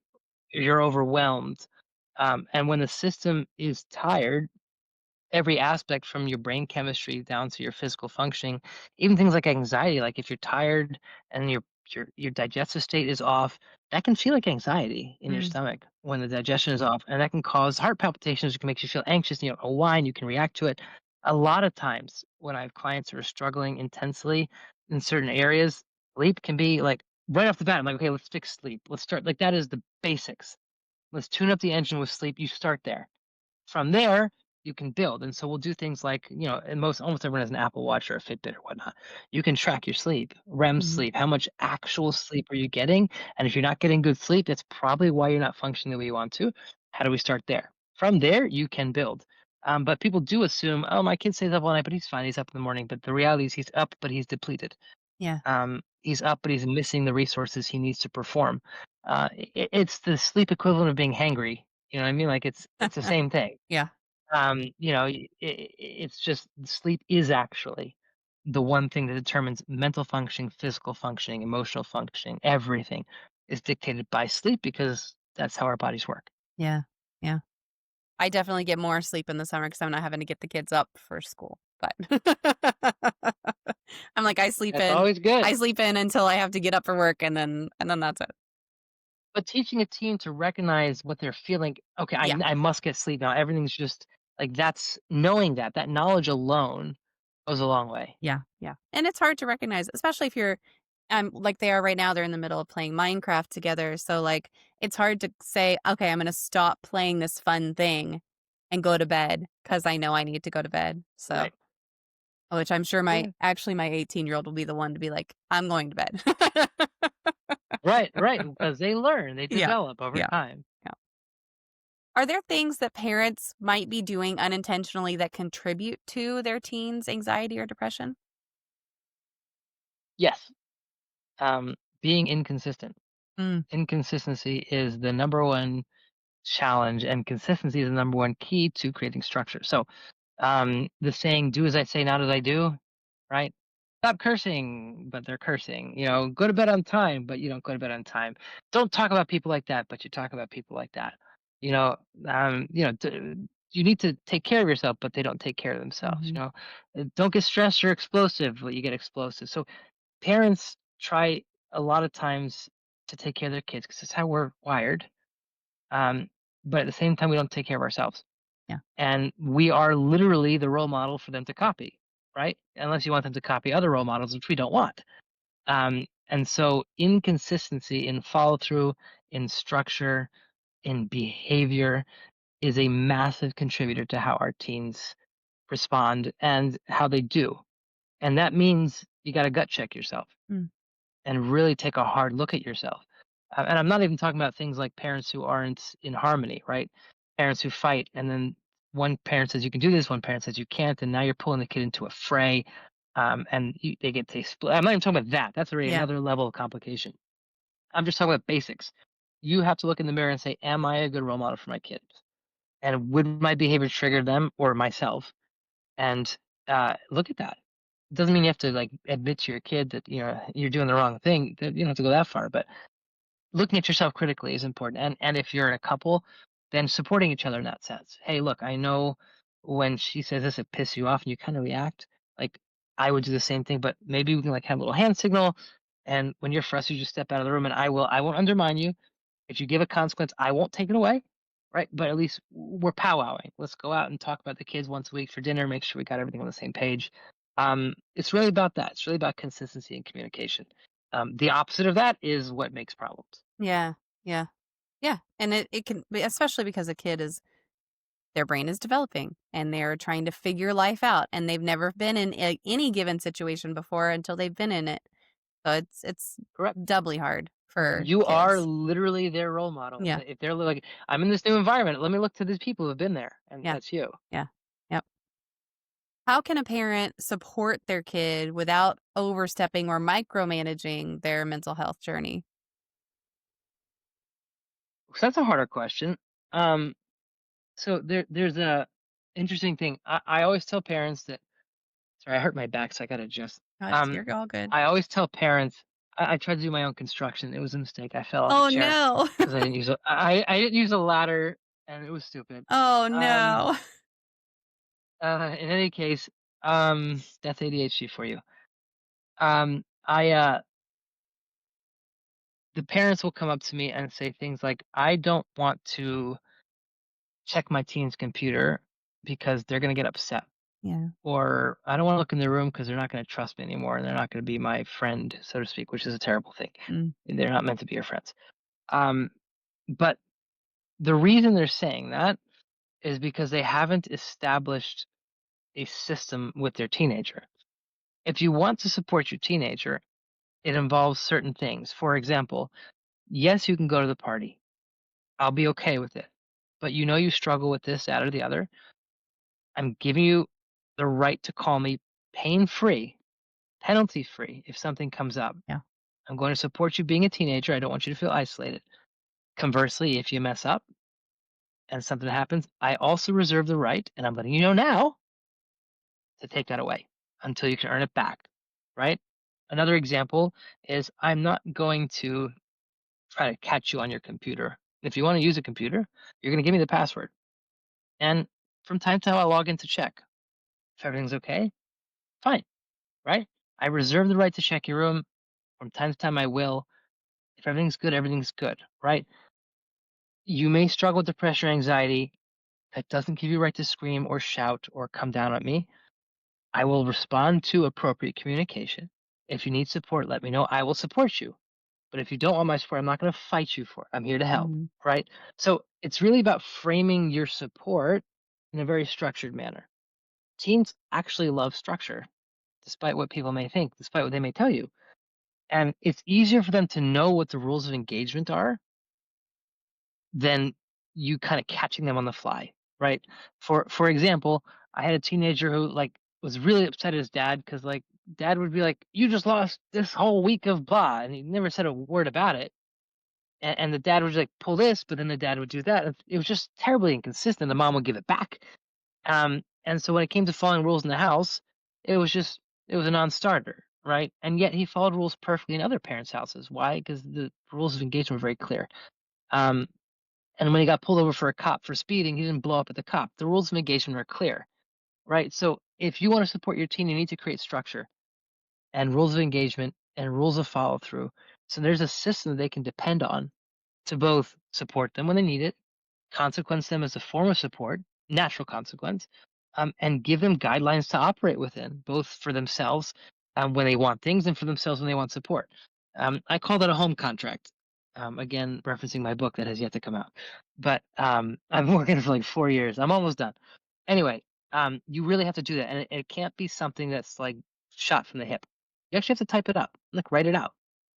you're overwhelmed. And when the system is tired, every aspect from your brain chemistry down to your physical functioning, even things like anxiety, like if you're tired and your digestive state is off, that can feel like anxiety in your
Mm.
stomach when the digestion is off, and that can cause heart palpitations. It can make you feel anxious. And you don't know why, and you can react to it. A lot of times, when I have clients who are struggling intensely in certain areas, sleep can be like right off the bat. I'm like, okay, let's fix sleep. Let's start like that is the basics. Let's tune up the engine with sleep. You start there. From there, you can build, and so we'll do things like, and almost everyone has an Apple Watch or a Fitbit or whatnot. You can track your sleep, REM
Mhm.
sleep, how much actual sleep are you getting? And if you're not getting good sleep, that's probably why you're not functioning the way you want to. How do we start there? From there, you can build. But people do assume, oh, my kid stays up all night, but he's fine. He's up in the morning. But the reality is he's up, but he's depleted.
Yeah.
He's up, but he's missing the resources he needs to perform. It's the sleep equivalent of being hangry. You know what I mean? Like it's the same thing.
Yeah.
It's just sleep is actually the one thing that determines mental functioning, physical functioning, emotional functioning. Everything is dictated by sleep because that's how our bodies work.
Yeah. Yeah. I definitely get more sleep in the summer because 'cause I'm not having to get the kids up for school, but I'm like,
That's always good.
I sleep in until I have to get up for work, and then that's it.
But teaching a team to recognize what they're feeling, okay,
Yeah.
I must get sleep now. Everything's just like that's knowing that knowledge alone goes a long way.
Yeah. Yeah. And it's hard to recognize, especially if you're like they are right now, they're in the middle of playing Minecraft together, so, like, it's hard to say, "Okay, I'm gonna stop playing this fun thing and go to bed because I know I need to go to bed." So,
Right.
Which I'm sure
Yeah.
my 18-year-old will be the one to be like, "I'm going to bed."
Right, right, because they learn, they
Yeah.
develop over
Yeah.
time.
Yeah. Are there things that parents might be doing unintentionally that contribute to their teens' anxiety or depression?
Yes, being inconsistent.
Mm.
Inconsistency is the number one challenge, and consistency is the number one key to creating structure. So, the saying, "Do as I say, not as I do," right? Stop cursing, but they're cursing. Go to bed on time, but you don't go to bed on time. Don't talk about people like that, but you talk about people like that. You know, you need to take care of yourself, but they don't take care of themselves.
Mhm.
Don't get stressed or explosive, but you get explosive. So parents try a lot of times to take care of their kids because it's how we're wired. Um, but at the same time, we don't take care of ourselves.
Yeah.
And we are literally the role model for them to copy, right? Unless you want them to copy other role models, which we don't want. And so inconsistency in follow through, in structure, in behavior is a massive contributor to how our teens respond and how they do. And that means you got to gut check yourself
Mm.
and really take a hard look at yourself. And I'm not even talking about things like parents who aren't in harmony, right? Parents who fight, and then one parent says you can do this, one parent says you can't, and now you're pulling the kid into a fray, and they get they split. I'm not even talking about that. That's already
Yeah.
another level of complication. I'm just talking about basics. You have to look in the mirror and say, "Am I a good role model for my kids? And would my behavior trigger them or myself?" And look at that. It doesn't mean you have to like admit to your kid that you're doing the wrong thing. That you don't have to go that far, but looking at yourself critically is important. And if you're in a couple, then supporting each other in that sense. Hey, look, I know when she says this, it pisses you off, and you kind of react. Like I would do the same thing, but maybe we can like have a little hand signal. And when you're frustrated, you just step out of the room, and I won't undermine you. If you give a consequence, I won't take it away, right? But at least we're powwowing. Let's go out and talk about the kids once a week for dinner, make sure we got everything on the same page. It's really about that. It's really about consistency and communication. The opposite of that is what makes problems.
Yeah. Yeah. Yeah. And it can be, especially because a kid is their brain is developing and they're trying to figure life out and they've never been in any given situation before until they've been in it. So it's
Correct.
doubly hard for
You are
kids.
literally their role model.
Yeah.
If they're like, I'm in this new environment, let me look to these people who've been there, and
Yeah.
that's you.
Yeah. Yep. How can a parent support their kid without overstepping or micromanaging their mental health journey?
So that's a harder question. Um, so there's a interesting thing. I always tell parents that. Sorry, I hurt my back, so I got to adjust. Um,
You're all good.
I always tell parents. I tried to do my own construction. It was a mistake. I fell off a
Oh
chair
no.
because I didn't use a ladder, and it was stupid.
Oh
Um,
no.
in any case, that's ADHD for you. The parents will come up to me and say things like, "I don't want to check my teen's computer because they're gonna get upset,"
Yeah.
or, "I don't wanna look in their room because 'cause they're not gonna trust me anymore, and they're not gonna be my friend," so to speak, which is a terrible thing.
Mm.
They're not meant to be your friends. Um, but the reason they're saying that is because they haven't established a system with their teenager. If you want to support your teenager, it involves certain things. For example, yes, you can go to the party. I'll be okay with it. But you struggle with this, that, or the other. I'm giving you the right to call me pain free, penalty free if something comes up.
Yeah.
I'm going to support you being a teenager. I don't want you to feel isolated. Conversely, if you mess up and something happens, I also reserve the right, and I'm letting you know now, to take that away until you can earn it back. Right? Another example is I'm not going to try to catch you on your computer. If you want to use a computer, you're going to give me the password. And from time to time, I log in to check. If everything's okay, fine, right? I reserve the right to check your room. From time to time, I will. If everything's good, right? You may struggle with depression or anxiety. That doesn't give you a right to scream or shout or come down at me. I will respond to appropriate communication. If you need support, let me know. I will support you. But if you don't want my support, I'm not going to fight you for it. I'm here to help,
Mhm.
right? So it's really about framing your support in a very structured manner. Teens actually love structure. despite what people may think, despite what they may tell you. And it's easier for them to know what the rules of engagement are than you kind of catching them on the fly, right? For example, I had a teenager who like was really upset at his dad because like dad would be like, "You just lost this whole week of blah," and he never said a word about it. And the dad would like pull this, but then the dad would do that. It was just terribly inconsistent. The mom would give it back. And so when it came to following rules in the house, it was just it was a non-starter, right? And yet he followed rules perfectly in other parents' houses. Why? Because the rules of engagement were very clear. Um, and when he got pulled over for a cop for speeding, he didn't blow up at the cop. The rules of engagement are clear, right? So if you want to support your teen, you need to create structure and rules of engagement and rules of follow through. So there's a system that they can depend on to both support them when they need it, consequence them as a form of support, natural consequence, and give them guidelines to operate within, both for themselves when they want things and for themselves when they want support. I call that a home contract. Again, referencing my book that has yet to come out. But I've been working for like 4 years. I'm almost done. Anyway, you really have to do that. And it can't be something that's like shot from the hip. You actually have to type it up, like write it out.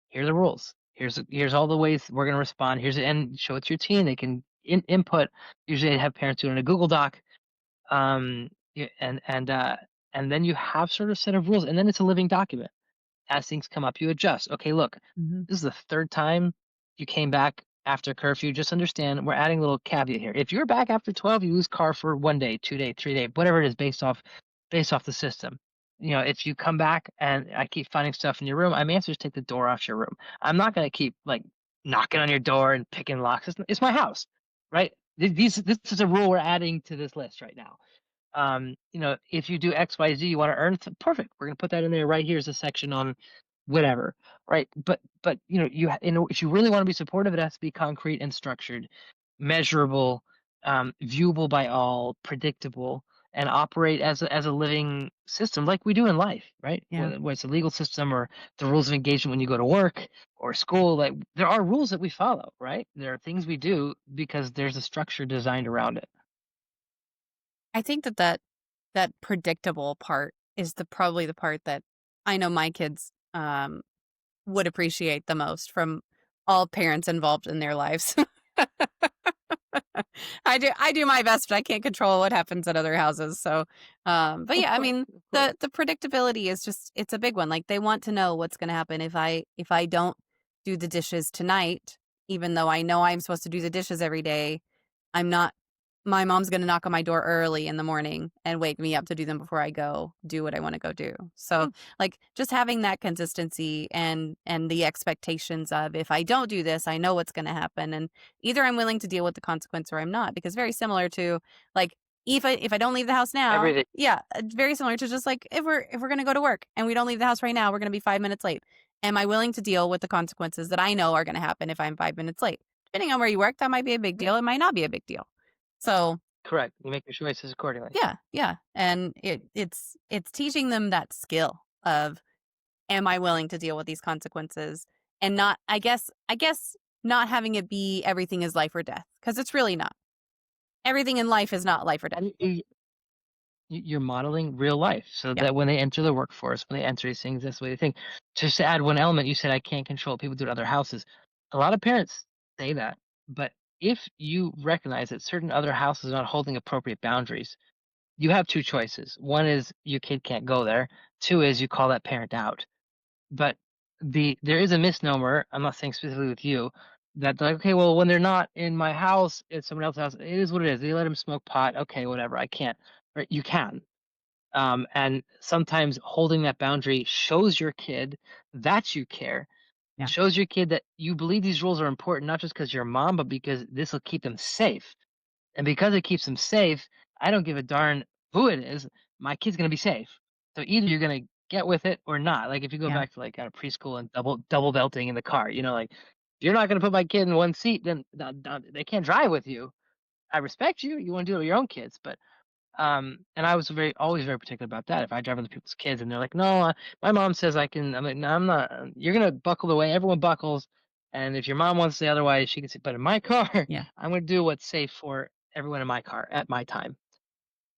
Here are the rules. Here's all the ways we're going to respond. And show it to your team. They can input. Usually, I have parents do it in a Google Doc. Yeah, and then you have sort of set of rules, and then it's a living document. As things come up, you adjust. Okay, look,
Hmm.
this is the third time you came back after curfew. Just understand, we're adding a little caveat here. If you're back after 12, you lose car for 1 day, 2 day, 3 day, whatever it is, based off the system. If you come back and I keep finding stuff in your room, I may have to just take the door off your room. I'm not gonna keep like knocking on your door and picking locks. It's my house, right? This is a rule we're adding to this list right now. If you do XYZ, you want to earn, perfect. We're gonna put that in there. Right here's a section on whatever, right? But if you really want to be supportive, it has to be concrete and structured, measurable, viewable by all, predictable, and operate as a living system like we do in life, right?
Yeah.
Whether it's a legal system or the rules of engagement when you go to work or school, like there are rules that we follow, right? There are things we do because there's a structure designed around it.
I think that predictable part is probably the part that I know my kids would appreciate the most from all parents involved in their lives. I do my best, but I can't control what happens at other houses. So, but
Of
yeah, I
course,
mean,
of course.
the predictability is just it's a big one. Like they want to know what's going to happen if I don't do the dishes tonight, even though I know I'm supposed to do the dishes every day. I'm not my mom's gonna knock on my door early in the morning and wake me up to do them before I go do what I wanna go do. So,
Yeah,
like, just having that consistency and the expectations of if I don't do this, I know what's gonna happen, and either I'm willing to deal with the consequence or I'm not, because very similar to, like, if I don't leave the house now
everything.
yeah, very similar to just, like, if we're gonna go to work and we don't leave the house right now, we're gonna be 5 minutes late. Am I willing to deal with the consequences that I know are gonna happen if I'm 5 minutes late? Depending on where you work, that might be a big
Yeah,
deal, it might not be a big deal. So,
correct. You make your choices accordingly.
yeah, yeah, and it's teaching them that skill of, am I willing to deal with these consequences and not I guess not having it be everything is life or death, because it's really not. Everything in life is not life or death.
You're modeling real life so
Yeah,
that when they enter the workforce, when they enter these things, that's the way they think. Just to add one element, you said I can't control what people do at other houses. A lot of parents say that, but if you recognize that certain other houses are not holding appropriate boundaries, you have two choices. One is your kid can't go there. Two is you call that parent out. But there is a misnomer, I'm not saying specifically with you, that they're like, okay, well, when they're not in my house, it's someone else's house. It is what it is. They let them smoke pot. Okay, whatever. I can't. Right? You can. And sometimes holding that boundary shows your kid that you care,
yeah,
shows your kid that you believe these rules are important, not just because you're a mom, but because this will keep them safe. And because it keeps them safe, I don't give a darn who it is. My kid's gonna be safe. So either you're gonna get with it or not. Like if you go
yeah,
back to like preschool and double belting in the car, like if you're not gonna put my kid in one seat, then they can't drive with you. I respect you. You want to do it with your own kids, but and I was always very particular about that. If I drive other people's kids and they're like, no, my mom says I can. I'm like, no, I'm not. You're gonna buckle the way everyone buckles, and if your mom wants to say otherwise, she can say. But in my car,
yeah.
I'm gonna do what's safe for everyone in my car at my time.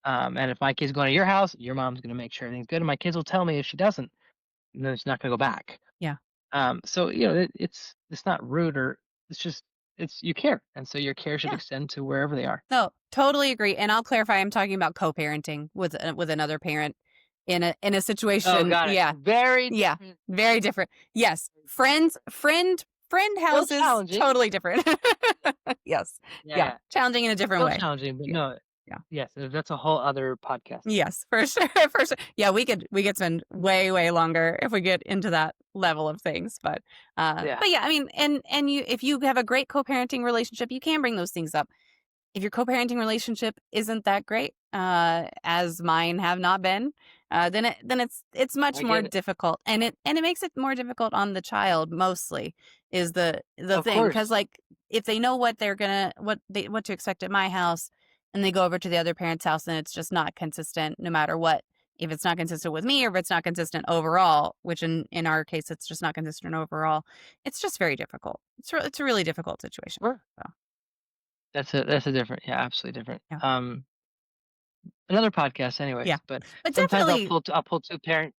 And if my kid's going to your house, your mom's going to make sure everything's good, and my kids will tell me if she doesn't, and then it's not going to go back.
Yeah.
So it's not rude, or it's just it's you care, and so your care should
Yeah.
extend to wherever they are.
No, totally agree. And I'll clarify, I'm talking about co-parenting with another parent in a
Oh,
situation.
got it.
Yeah.
Very
Yeah.
different.
Very different. Yes. Friend
Still
houses,
challenging.
totally different. Yes.
Yeah,
Yeah.
yeah.
Challenging in a different
Still
way.
challenging, but
Yeah.
no,
Yeah.
yes, that's a whole other podcast.
Yes, for sure. For sure. Yeah, we could spend way longer if we get into that level of things.
Yeah,
But yeah, I mean, and you if you have a great co-parenting relationship, you can bring those things up. If your co-parenting relationship isn't that great, as mine have not been, then it's much
I
more
get it.
difficult, and it makes it more difficult on the child. Mostly is the
Of
thing, because
course.
like if they know what to expect at my house, and they go over to the other parent's house, and it's just not consistent, no matter what. If it's not consistent with me, or if it's not consistent overall, which in our case it's just not consistent overall, it's just very difficult. It's a really difficult situation.
Sure.
So
That's a different, yeah, absolutely different.
yeah,
Another podcast
yeah,
anyways, but
but
sometimes
definitely.
I'll pull 2 parent.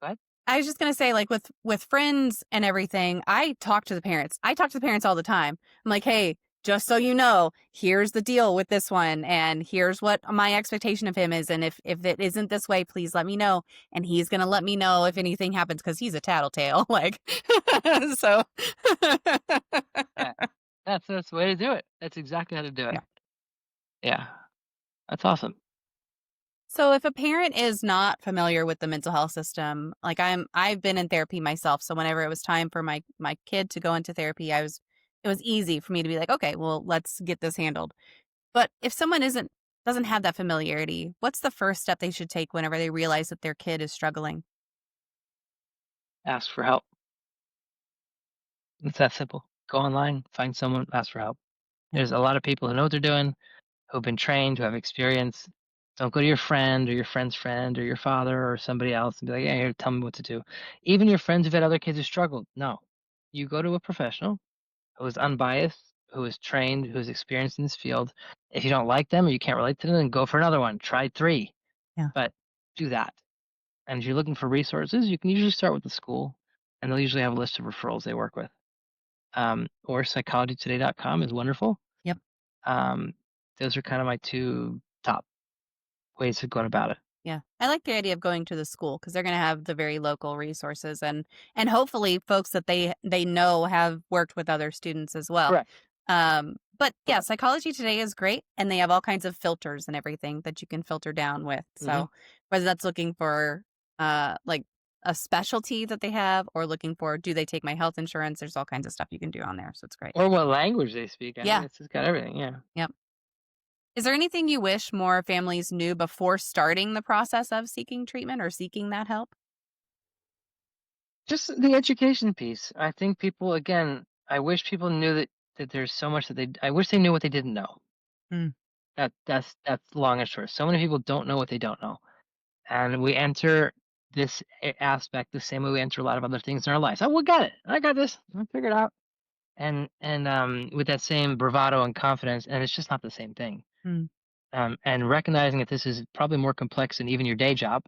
Go ahead.
I was just gonna say, like with friends and everything, I talk to the parents. I talk to the parents all the time. I'm like, hey, just so you know, here's the deal with this one, and here's what my expectation of him is, and if it isn't this way, please let me know. And he's gonna let me know if anything happens because he's a tattletale. Like, so
Yeah. That's the way to do it. That's exactly how to do it.
yeah.
Yeah. That's awesome.
So if a parent is not familiar with the mental health system, like I've been in therapy myself. So whenever it was time for my kid to go into therapy, it was easy for me to be like, okay, well, let's get this handled. But if someone doesn't have that familiarity, what's the first step they should take whenever they realize that their kid is struggling?
Ask for help. It's that simple. Go online, find someone, ask for help.
Yeah.
There's a lot of people who know what they're doing, who've been trained, who have experience. Don't go to your friend or your friend's friend or your father or somebody else and be like, "Yeah, here, tell me what to do." Even your friends who've had other kids who struggled. No. You go to a professional who is unbiased, who is trained, who is experienced in this field. If you don't like them or you can't relate to them, then go for another one. Try 3.
Yeah.
But do that. And if you're looking for resources, you can usually start with the school, and they'll usually have a list of referrals they work with. Or psychologytoday.com is wonderful.
Yep.
Um, those are kind of my 2 top ways of going about it.
Yeah. I like the idea of going to the school because they're going to have the very local resources, and hopefully folks that they know have worked with other students as well.
Correct.
But yeah, Psychology Today is great, and they have all kinds of filters and everything that you can filter down with.
Mhm.
So whether that's looking for like a specialty that they have, or looking for, do they take my health insurance? There's all kinds of stuff you can do on there. So it's great.
Or what language they speak. I mean,
Yeah.
it's got everything, yeah.
Yep. Is there anything you wish more families knew before starting the process of seeking treatment or seeking that help?
Just the education piece. I think people, again, I wish people knew that there's so much that I wish they knew what they didn't know.
Mm.
That's long and short. So many people don't know what they don't know. And we enter this aspect the same way we enter a lot of other things in our lives. Oh, we got it. I got this. I figured it out. And with that same bravado and confidence, and it's just not the same thing.
Mm.
And recognizing that this is probably more complex than even your day job,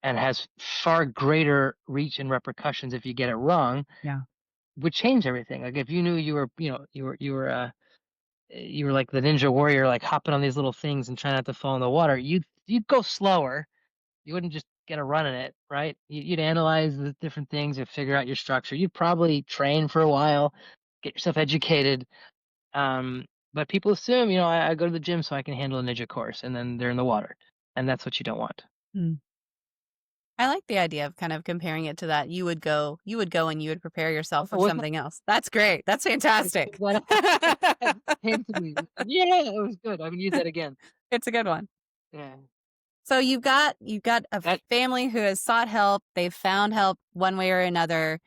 and has far greater reach and repercussions if you get it wrong,
Yeah.
would change everything. Like if you knew you were, you were like the ninja warrior, like hopping on these little things and trying not to fall in the water, you'd go slower. You wouldn't just get a run in it, right? You'd analyze the different things and figure out your structure. You'd probably train for a while, get yourself educated. But people assume, I go to the gym so I can handle a ninja course, and then they're in the water, and that's what you don't want.
Mm. I like the idea of kind of comparing it to that. You would go and you would prepare yourself for
Wasn't
something else. That's great. That's fantastic.
it came to me? Yeah, it was good. I'm gonna use that again.
It's a good one.
Yeah,
So you've got a
that
family who has sought help. They've found help one way or another.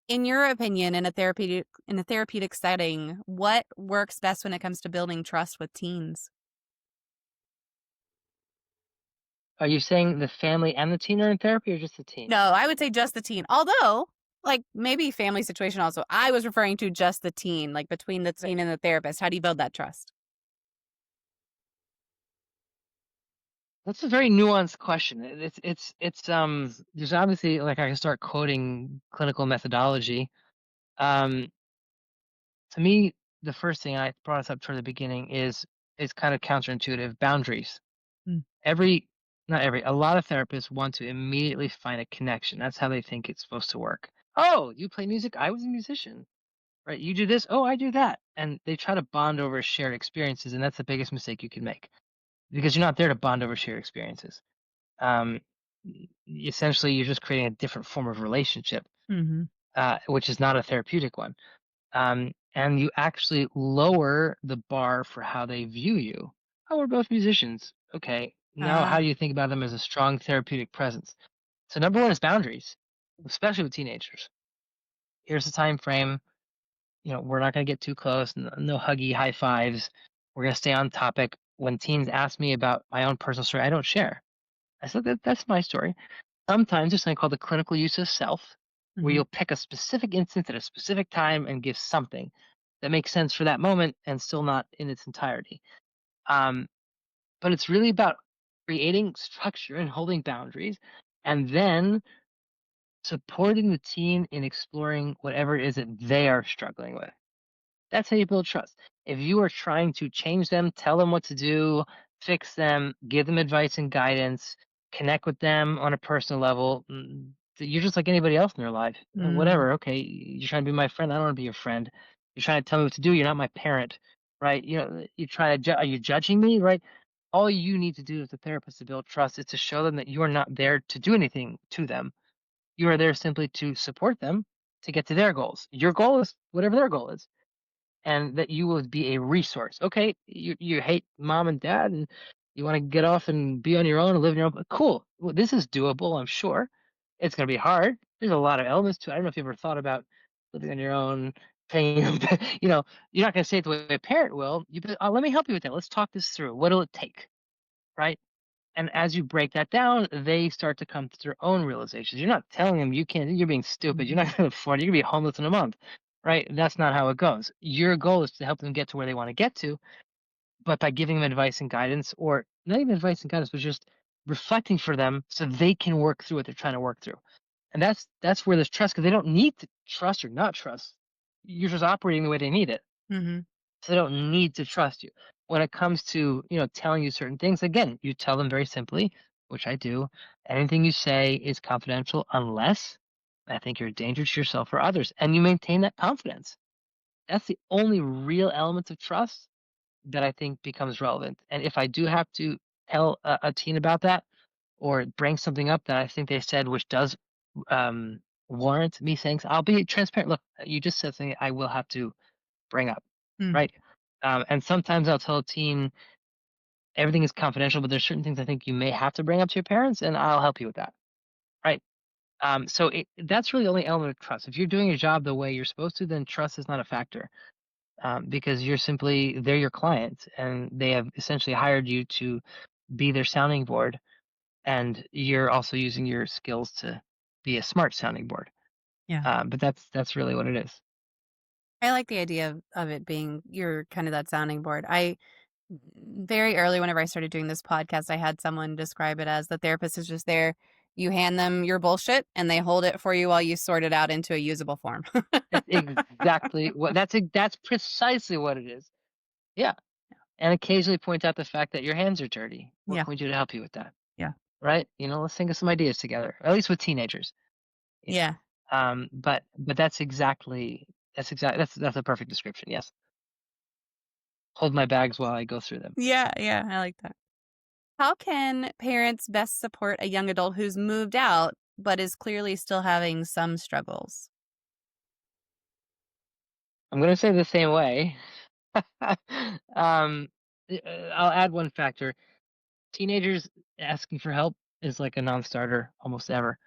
In your opinion, in a therapeutic setting, what works best when it comes to building trust with teens?
are you saying the family and the teen are in therapy, or just the teen?
No, I would say just the teen. Although, like maybe family situation also. I was referring to just the teen, like between the
Right.
teen and the therapist. How do you build that trust?
That's a very nuanced question. There's obviously, like, I can start quoting clinical methodology. Um, to me, the first thing, and I brought this up toward the beginning, is kind of counterintuitive: boundaries.
Mm.
Every Not every, a lot of therapists want to immediately find a connection. That's how they think it's supposed to work. Oh, you play music? I was a musician. Right? You do this? Oh, I do that. And they try to bond over shared experiences, and that's the biggest mistake you can make, because you're not there to bond over shared experiences. Um, Essentially, you're just creating a different form of relationship,
Mm-hmm.
which is not a therapeutic one. And you actually lower the bar for how they view you. Oh, we're both musicians. Okay. Now, how do
Ah.
you think about them as a strong therapeutic presence? So, number one is boundaries, especially with teenagers. Here's the time frame. We're not going to get too close. No huggy high fives. We're going to stay on topic. When teens ask me about my own personal story, I don't share. I said that's my story. Sometimes there's something called the clinical use of self, where
Mm-hmm.
you'll pick a specific instance at a specific time and give something that makes sense for that moment and still not in its entirety. Um, but it's really about creating structure and holding boundaries, and then supporting the teen in exploring whatever it is that they are struggling with. That's how you build trust. If you are trying to change them, tell them what to do, fix them, give them advice and guidance, connect with them on a personal level, you're just like anybody else in their life.
Mm.
Whatever. Okay, you're trying to be my friend. I don't want to be your friend. You're trying to tell me what to do. You're not my parent, right? You try to. Are you judging me, right? All you need to do as a therapist to build trust is to show them that you are not there to do anything to them. You are there simply to support them to get to their goals. Your goal is whatever their goal is, and that you will be a resource. Okay, you hate mom and dad, and you want to get off and be on your own and live in your own. Cool. Well, this is doable. I'm sure. It's going to be hard. There's a lot of elements to it. I don't know if you ever thought about living on your own, paying. You're not going to say it the way a parent will. Let me help you with that. Let's talk this through. What'll it take? Right. And as you break that down, they start to come to their own realizations. You're not telling them you can't, you're being stupid. You're not going to afford it. You're going to be homeless in a month, right? That's not how it goes. Your goal is to help them get to where they want to get to, but by giving them advice and guidance, or not even advice and guidance, but just reflecting for them so they can work through what they're trying to work through. And that's where there's trust, because they don't need to trust or not trust. You're just operating the way they need it.
Mm-hmm.
So they don't need to trust you. When it comes to, telling you certain things, again, you tell them very simply, which I do, anything you say is confidential unless I think you're a danger to yourself or others. And you maintain that confidence. That's the only real element of trust that I think becomes relevant. And if I do have to tell a teen about that, or bring something up that I think they said, which does um, warrant me saying, so I'll be transparent. Look, you just said something I will have to bring up,
Mm.
right? And sometimes I'll tell a teen everything is confidential, but there's certain things I think you may have to bring up to your parents, and I'll help you with that, right? That's really the only element of trust. If you're doing your job the way you're supposed to, then trust is not a factor, because they're your client, and they have essentially hired you to be their sounding board, and you're also using your skills to be a smart sounding board.
Yeah.
But that's really what it is.
I like the idea of it being you're kind of that sounding board. I very early, whenever I started doing this podcast, I had someone describe it as the therapist is just there. You hand them your bullshit and they hold it for you while you sort it out into a usable form.
That's exactly what that's precisely what it is. Yeah. And occasionally point out the fact that your hands are dirty. What
Yeah.
can we do to help you with that?
Yeah.
Right? Let's think of some ideas together. At least with teenagers. You know.
Yeah.
But that's a perfect description. Yes. Hold my bags while I go through them.
Yeah. Yeah. I like that. How can parents best support a young adult who's moved out but is clearly still having some struggles?
I'm gonna say the same way. um, I'll add one factor. Teenagers asking for help is like a non-starter almost ever,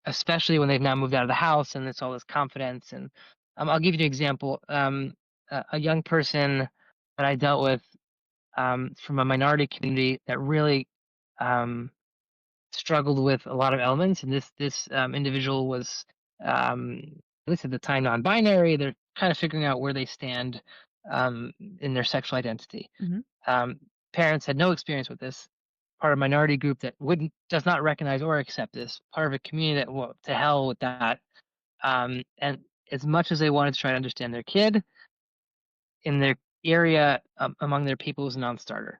especially when they've now moved out of the house and it's all this confidence. And I'll give you an example. A young person that I dealt with, from a minority community that really um, struggled with a lot of elements, and this individual was, um, at least at the time, non-binary. They're kind of figuring out where they stand in their sexual identity.
Mhm.
Um, Parents had no experience with this, part of a minority group that does not recognize or accept this, part of a community that, well, to hell with that. And as much as they wanted to try to understand their kid in their area, among their people, was a non-starter.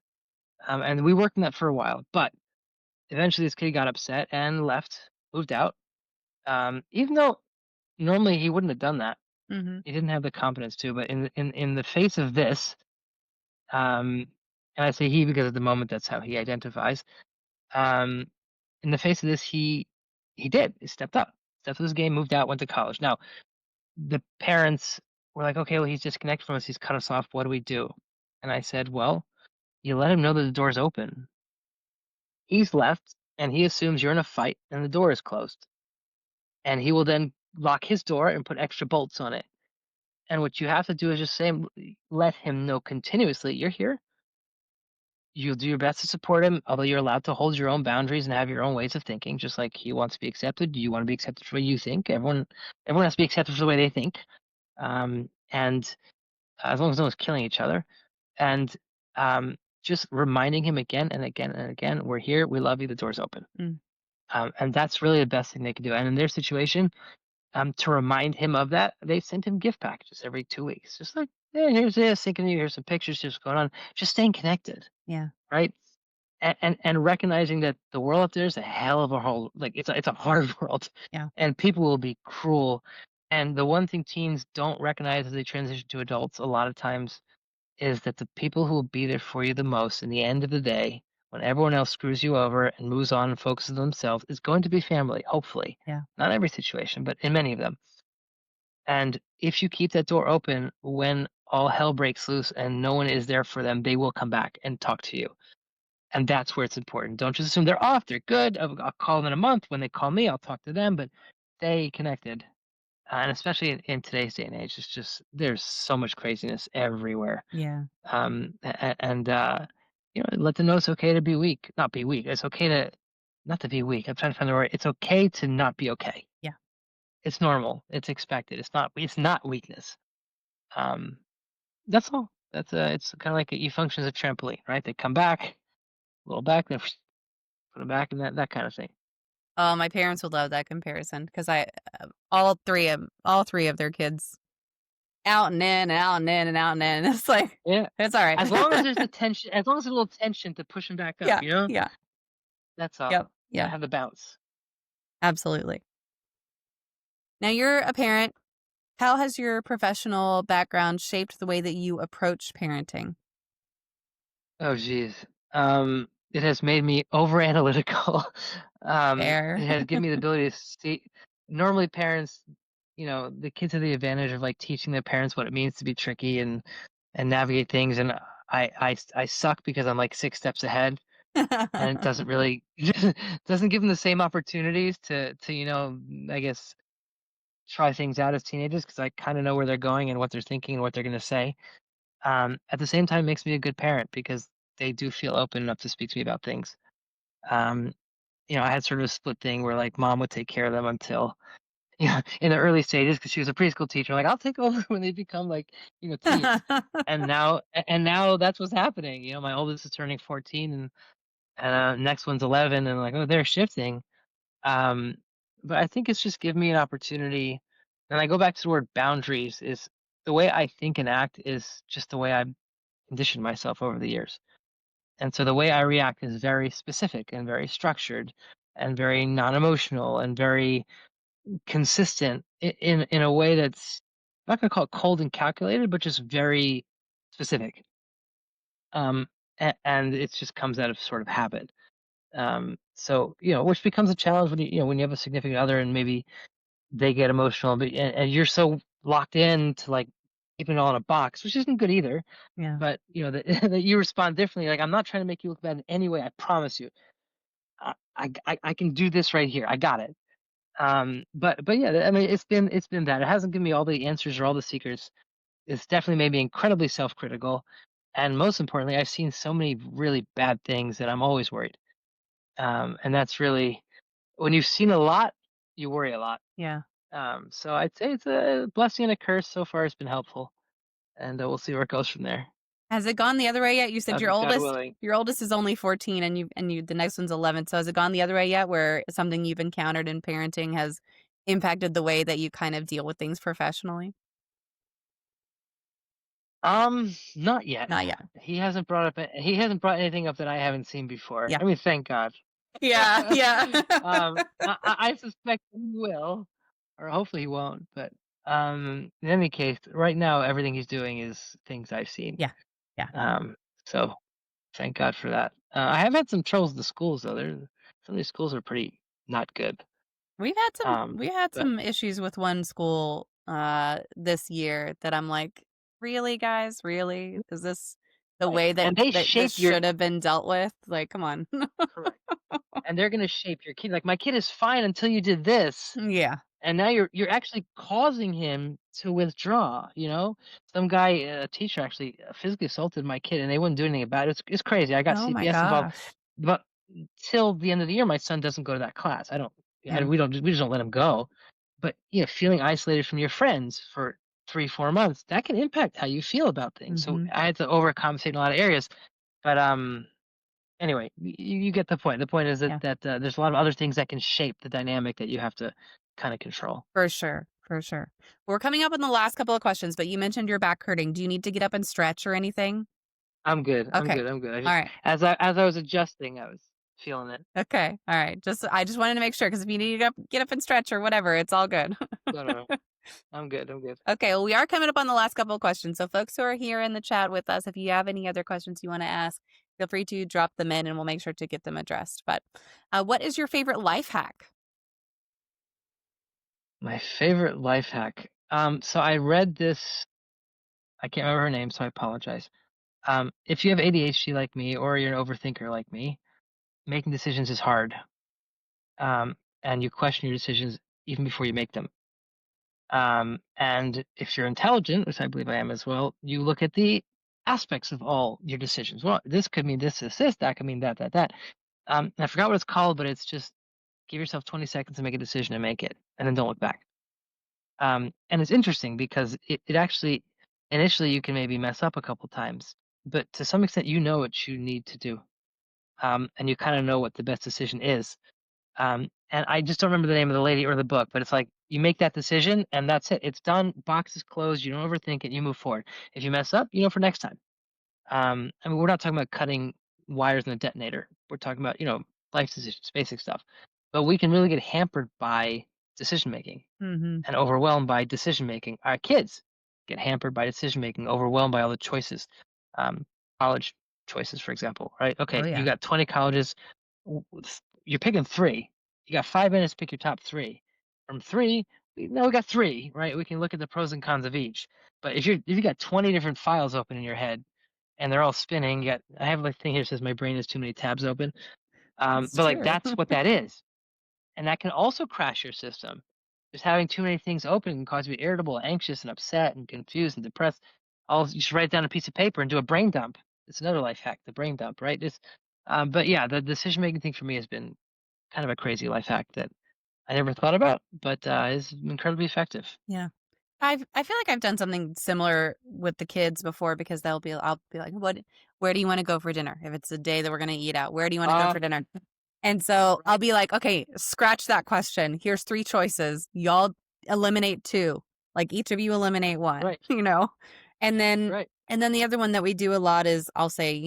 And we worked on that for a while, but eventually this kid got upset and left, moved out. Even though normally he wouldn't have done that,
Mm-hmm.
he didn't have the competence to. But in the face of this, and I say he because at the moment that's how he identifies. Um, in the face of this, he did. He stepped up his game, moved out, went to college. Now the parents were like, okay, well, he's disconnected from us. He's cut us off. What do we do? And I said, well, you let him know that the door's open. He's left, and he assumes you're in a fight, and the door is closed. And he will then lock his door and put extra bolts on it. And what you have to do is just say, let him know continuously, you're here. You'll do your best to support him, although you're allowed to hold your own boundaries and have your own ways of thinking, just like he wants to be accepted. You want to be accepted for the way you think. Everyone has to be accepted for the way they think. And as long as no one's killing each other. And just reminding him again and again and again, we're here, we love you, the door's open.
Mm.
And that's really the best thing they can do. And in their situation, to remind him of that, they sent him gift packages every 2 weeks. Just like, hey, here's this, thinking of you, here's some pictures, just going on, just staying connected.
Yeah.
Right. And recognizing that the world up there is a hell of a whole, like it's a hard world.
Yeah.
And people will be cruel. And the one thing teens don't recognize as they transition to adults a lot of times is that the people who will be there for you the most in the end of the day, when everyone else screws you over and moves on and focuses on themselves, is going to be family, hopefully.
Yeah.
Not every situation, but in many of them. And if you keep that door open when all hell breaks loose and no one is there for them, they will come back and talk to you. And that's where it's important. Don't just assume they're off. They're good. I'll call them in a month. When they call me, I'll talk to them, but stay connected. And especially in today's day and age, it's just, there's so much craziness everywhere.
Yeah.
And let them know it's okay to be weak. Not be weak. It's okay to not to be weak. I'm trying to find the word. It's okay to not be okay.
Yeah.
It's normal. It's expected. It's not weakness. That's all. It's kind of like you function as a trampoline, right? They come back, a little back, then put them back, and that kind of thing.
Oh, my parents would love that comparison because all three of their kids out and in and out and in and out and in. It's like,
Yeah,
it's all right.
as long as there's the tension, as long as there's a little tension to push them back up,
Yeah.
you know.
Yeah.
That's all.
Yep.
Yeah,
Yeah.
have the bounce.
Absolutely. Now you're a parent. How has your professional background shaped the way that you approach parenting?
Oh, geez. It has made me over analytical.
Fair.
It has given me the ability to see. Normally, parents, the kids have the advantage of like teaching their parents what it means to be tricky and navigate things. And I suck because I'm like 6 steps ahead, and it doesn't really doesn't give them the same opportunities to I guess try things out as teenagers because I kind of know where they're going and what they're thinking and what they're going to say. At the same time, it makes me a good parent because they do feel open enough to speak to me about things. Um, I had sort of a split thing where like mom would take care of them until, in the early stages because she was a preschool teacher. Like I'll take over when they become like, teens. And now that's what's happening. My oldest is turning 14 and next one's 11 and like, oh, they're shifting. But I think it's just given me an opportunity. And I go back to the word boundaries is the way I think and act is just the way I've conditioned myself over the years. And so the way I react is very specific and very structured and very non-emotional and very consistent in a way that's I'm not going to call it cold and calculated, but just very specific. And it just comes out of sort of habit. So, which becomes a challenge when when you have a significant other and maybe they get emotional, but and you're so locked in to like keeping it all in a box, which isn't good either.
Yeah.
But that you respond differently. Like I'm not trying to make you look bad in any way. I promise you. I can do this right here. I got it. But yeah, I mean, it's been that. It hasn't given me all the answers or all the secrets. It's definitely made me incredibly self-critical, and most importantly, I've seen so many really bad things that I'm always worried. And that's really when you've seen a lot, you worry a lot.
Yeah.
So I'd say it's a blessing and a curse. So far, it's been helpful, and we'll see where it goes from there.
Has it gone the other way yet? You said your
God
oldest
willing.
is only 14 and you the next one's 11. So has it gone the other way yet where something you've encountered in parenting has impacted the way that you kind of deal with things professionally?
Not yet.
Not yet.
He hasn't brought anything up that I haven't seen before.
Yeah.
I mean, thank God.
Yeah. Yeah.
I suspect he will, or hopefully he won't. But in any case, right now everything he's doing is things I've seen.
Yeah. Yeah.
So thank God for that. I have had some troubles with the schools though. Some of these schools are pretty not good.
We had
But
some issues with one school this year that I'm like, really, guys? Really? Is this the
right,
way
and they
that this
shape your
should have been dealt with? Like, come on.
correct, and they're gonna shape your kid. Like my kid is fine until you did this.
Yeah.
And now you're actually causing him to withdraw, you know? Some guy, a teacher actually physically assaulted my kid and they wouldn't do anything about it. It's crazy. I got
Oh my
CPS involved,
gosh.
but till the end of the year, my son doesn't go to that class.
Mm.
We just don't let him go. But feeling isolated from your friends for 3, 4 months, that can impact how you feel about things. So
Mm-hmm.
I had to overcompensate in a lot of areas. But anyway, you get the point. The point is
Yeah.
that there's a lot of other things that can shape the dynamic that you have to kind of control.
For sure. For sure. We're coming up on the last couple of questions, but you mentioned your back hurting. Do you need to get up and stretch or anything?
I'm good. I'm
Okay.
good. I'm good. I
All
just
right.
as I was adjusting, I was feeling it.
Okay. All right. I just wanted to make sure because if you need to get up and stretch or whatever, it's all good.
No, no, no. I'm good. I'm good.
Okay, well, we are coming up on the last couple of questions. So, folks who are here in the chat with us, if you have any other questions you want to ask, feel free to drop them in and we'll make sure to get them addressed. But what is your favorite life hack?
My favorite life hack. So I read this. I can't remember her name, so I apologize. If you have ADHD like me, or you're an overthinker like me, making decisions is hard. And you question your decisions even before you make them. And if you're intelligent, which I believe I am as well, you look at the aspects of all your decisions. Well, this could mean this, this. That could mean that, that, that. And I forgot what it's called, but it's just give yourself 20 seconds to make a decision and make it, and then don't look back. And it's interesting because it actually, initially, you can maybe mess up a couple times, but to some extent, you know what you need to do. And you kind of know what the best decision is. And I just don't remember the name of the lady or the book, but it's like you make that decision and that's it. It's done. Box is closed. You don't overthink it. You move forward. If you mess up, you know for next time. I mean, we're not talking about cutting wires in a detonator. We're talking about life decisions, basic stuff. But we can really get hampered by decision making
Mm-hmm.
and overwhelmed by decision making. Our kids get hampered by decision making, overwhelmed by all the choices. College choices, for example, right?
Oh,
Okay, you
yeah.
got 20 colleges. You're picking three. You got 5 minutes to pick your top three. From three, we got three, right? We can look at the pros and cons of each. But if you got 20 different files open in your head and they're all spinning, I have a thing here that says my brain has too many tabs open.
It's
But like
true.
that's what that is. And that can also crash your system. Just having too many things open can cause you to be irritable, anxious, and upset, and confused and depressed. You should write down a piece of paper and do a brain dump. It's another life hack, the brain dump, right? But yeah, the decision making thing for me has been kind of a crazy life hack that I never thought about, but is incredibly effective.
Yeah. I feel like I've done something similar with the kids before because I'll be like, where do you want to go for dinner? If it's a day that we're going to eat out, where do you want to go for dinner? And so I'll be like, okay, scratch that question. Here's 3 choices. Y'all eliminate 2. Like each of you eliminate 1,
Right,
And then
right,
the other one that we do a lot is I'll say,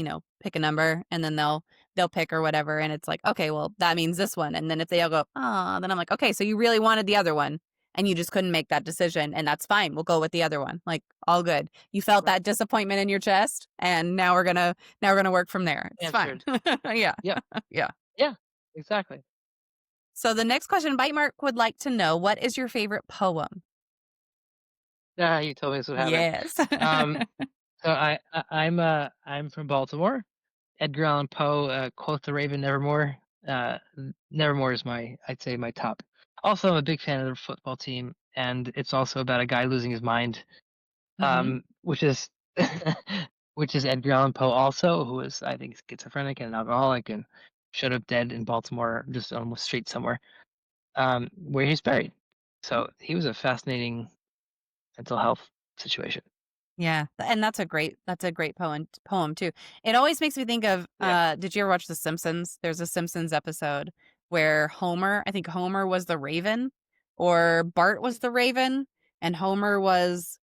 pick a number and then they'll pick or whatever and it's like, okay, well, that means this one. And then if they all go, "Ah," then I'm like, okay, so you really wanted the other one and you just couldn't make that decision and that's fine. We'll go with the other one. Like all good. You felt
right.
that disappointment in your chest and now we're going to work from there. It's
Answered.
fine. Yeah.
Yep.
Yeah.
Yeah, exactly.
So the next question, Bite Mark would like to know, what is your favorite poem?
You told me this would happen.
Yes.
Um, so I'm from Baltimore. Edgar Allan Poe, Quoth the Raven, Nevermore. Nevermore is I'd say my top. Also, I'm a big fan of the football team, and it's also about a guy losing his mind, which is which is Edgar Allan Poe also, who is I think schizophrenic and an alcoholic and showed up dead in Baltimore, just on the street somewhere, where he's buried. So he was a fascinating mental health situation.
Yeah, and that's a great poem too. It always makes me think of
Yeah.
did you ever watch The Simpsons? There's a Simpsons episode where I think Homer was the raven or Bart was the raven and Homer was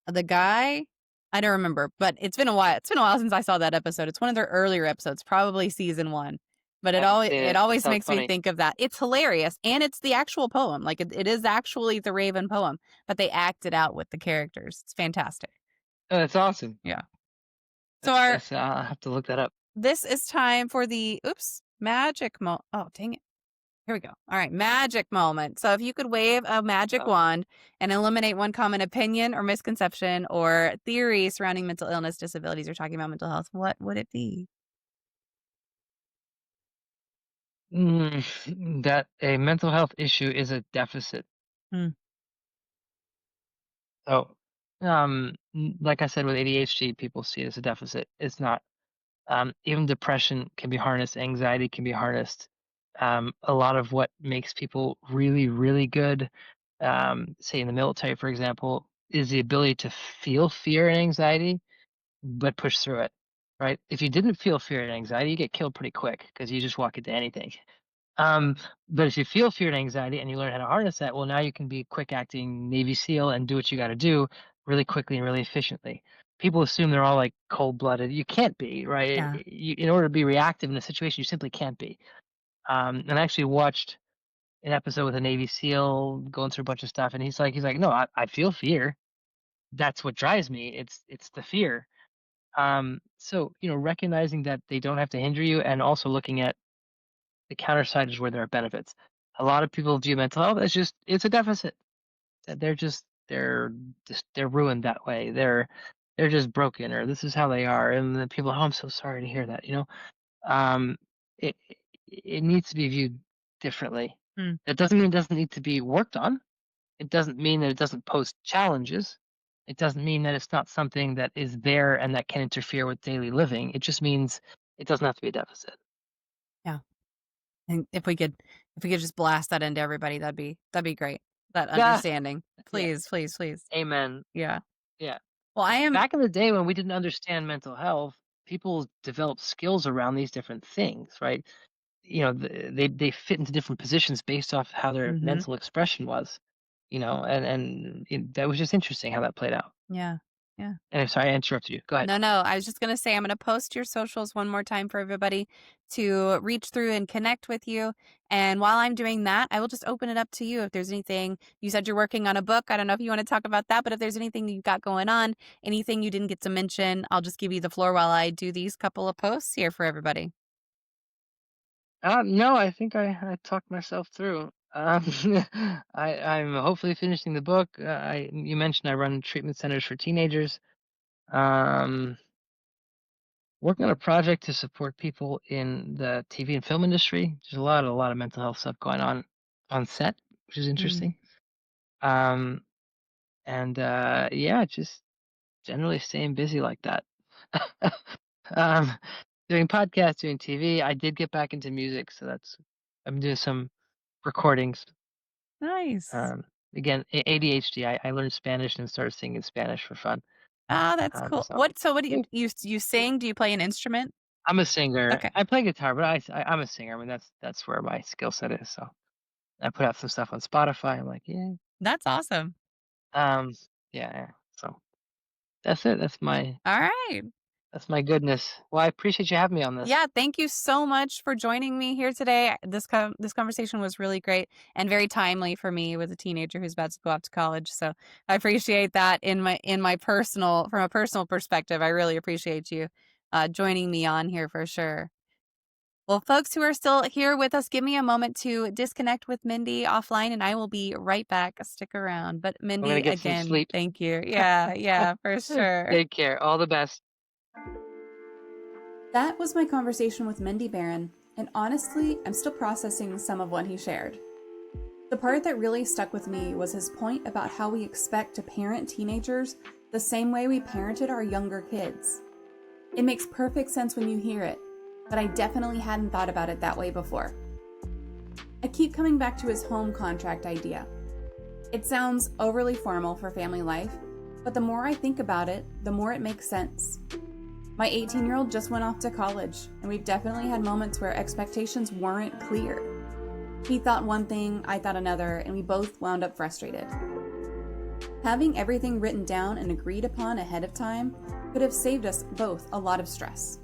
the guy. I don't remember, but it's been a while. It's been a while since I saw that episode. It's one of their earlier episodes, probably season 1. But
I haven't seen
it
it. That
always
sounds
makes me
funny.
think of that. It's hilarious, and it's the actual poem. Like it is actually the Raven poem, but they act it out with the characters. It's fantastic.
Oh, that's awesome.
Yeah. So our
I'll have to look that up.
this is time for the magic moment. Oh, dang it. Here we go. All right, magic moment. So if you could wave a magic
Oh.
wand and eliminate one common opinion or misconception or theory surrounding mental illness, disabilities, or talking about mental health, what would it be?
That a mental health issue is a deficit.
Hmm.
So, like I said, with ADHD, people see it as a deficit. It's not. Even depression can be harnessed, anxiety can be harnessed. A lot of what makes people really, really good, say in the military, for example, is the ability to feel fear and anxiety, but push through it, right? If you didn't feel fear and anxiety, you get killed pretty quick because you just walk into anything. Um, but if you feel fear and anxiety and you learn how to harness that, well, now you can be quick acting Navy SEAL and do what you got to do really quickly and really efficiently. People assume they're all like cold blooded. You can't be, right?
Yeah.
In order to be reactive in a situation, you simply can't be. And I actually watched an episode with a Navy SEAL going through a bunch of stuff, and he's like, no, I feel fear. That's what drives me. It's the fear. So recognizing that they don't have to hinder you, and also looking at the counter side is where there are benefits. A lot of people view mental health as it's a deficit. That they're ruined that way. They're just broken, or this is how they are. And the people, oh, I'm so sorry to hear that. Um, it it needs to be viewed differently.
Hmm.
That doesn't mean it doesn't need to be worked on. It doesn't mean that it doesn't pose challenges. It doesn't mean that it's not something that is there and that can interfere with daily living. It just means it doesn't have to be a deficit.
Yeah. And if we could just blast that into everybody, that'd be great. That
Yeah,
understanding.
yeah.
Please, please, please.
Amen.
Yeah.
Yeah.
Well, I am
Back in the day when we didn't understand mental health, people developed skills around these different things, right? They fit into different positions based off how their
Mhm.
mental expression was, that was just interesting how that played out.
Yeah. Yeah.
And I'm sorry I interrupted you. Go ahead.
No. I was just going to say, I'm going to post your socials one more time for everybody to reach through and connect with you. And while I'm doing that, I will just open it up to you. If there's anything, you said you're working on a book. I don't know if you want to talk about that, but if there's anything you've got going on, anything you didn't get to mention, I'll just give you the floor while I do these couple of posts here for everybody.
No, I think I talked myself through. I'm hopefully finishing the book. You mentioned I run treatment centers for teenagers. Working on a project to support people in the TV and film industry. There's a lot of mental health stuff going on set, which is
Mm.
interesting. And yeah, just generally staying busy like that. um, doing podcasts, doing TV. I did get back into music, so I'm doing some recordings.
Nice.
Again, ADHD. I learned Spanish and started singing Spanish for fun.
Ah, that's cool.
So
What do
yeah,
you sing? Do you play an instrument?
I'm a singer.
Okay.
I play guitar, but I'm a singer. I mean, that's where my skill set is. So I put out some stuff on Spotify. I'm like, yeah,
That's awesome.
um, yeah. So that's it.
All right.
That's my goodness. Well, I appreciate you having me on this.
Yeah, thank you so much for joining me here today. This conversation was really great and very timely for me with a teenager who's about to go off to college. So I appreciate that in my personal from a personal perspective. I really appreciate you joining me on here for sure. Well, folks who are still here with us, give me a moment to disconnect with Mendi offline, and I will be right back. Stick around. But
I'm gonna
Mendi,
get some
again,
sleep.
thank you. Yeah, for sure.
Take care. All the best.
That was my conversation with Mendi Barron, and honestly, I'm still processing some of what he shared. The part that really stuck with me was his point about how we expect to parent teenagers the same way we parented our younger kids. It makes perfect sense when you hear it, but I definitely hadn't thought about it that way before. I keep coming back to his home contract idea. It sounds overly formal for family life, But the more I think about it, the more it makes sense. My 18-year-old just went off to college, and we've definitely had moments where expectations weren't clear. He thought one thing, I thought another, and we both wound up frustrated. Having everything written down and agreed upon ahead of time could have saved us both a lot of stress.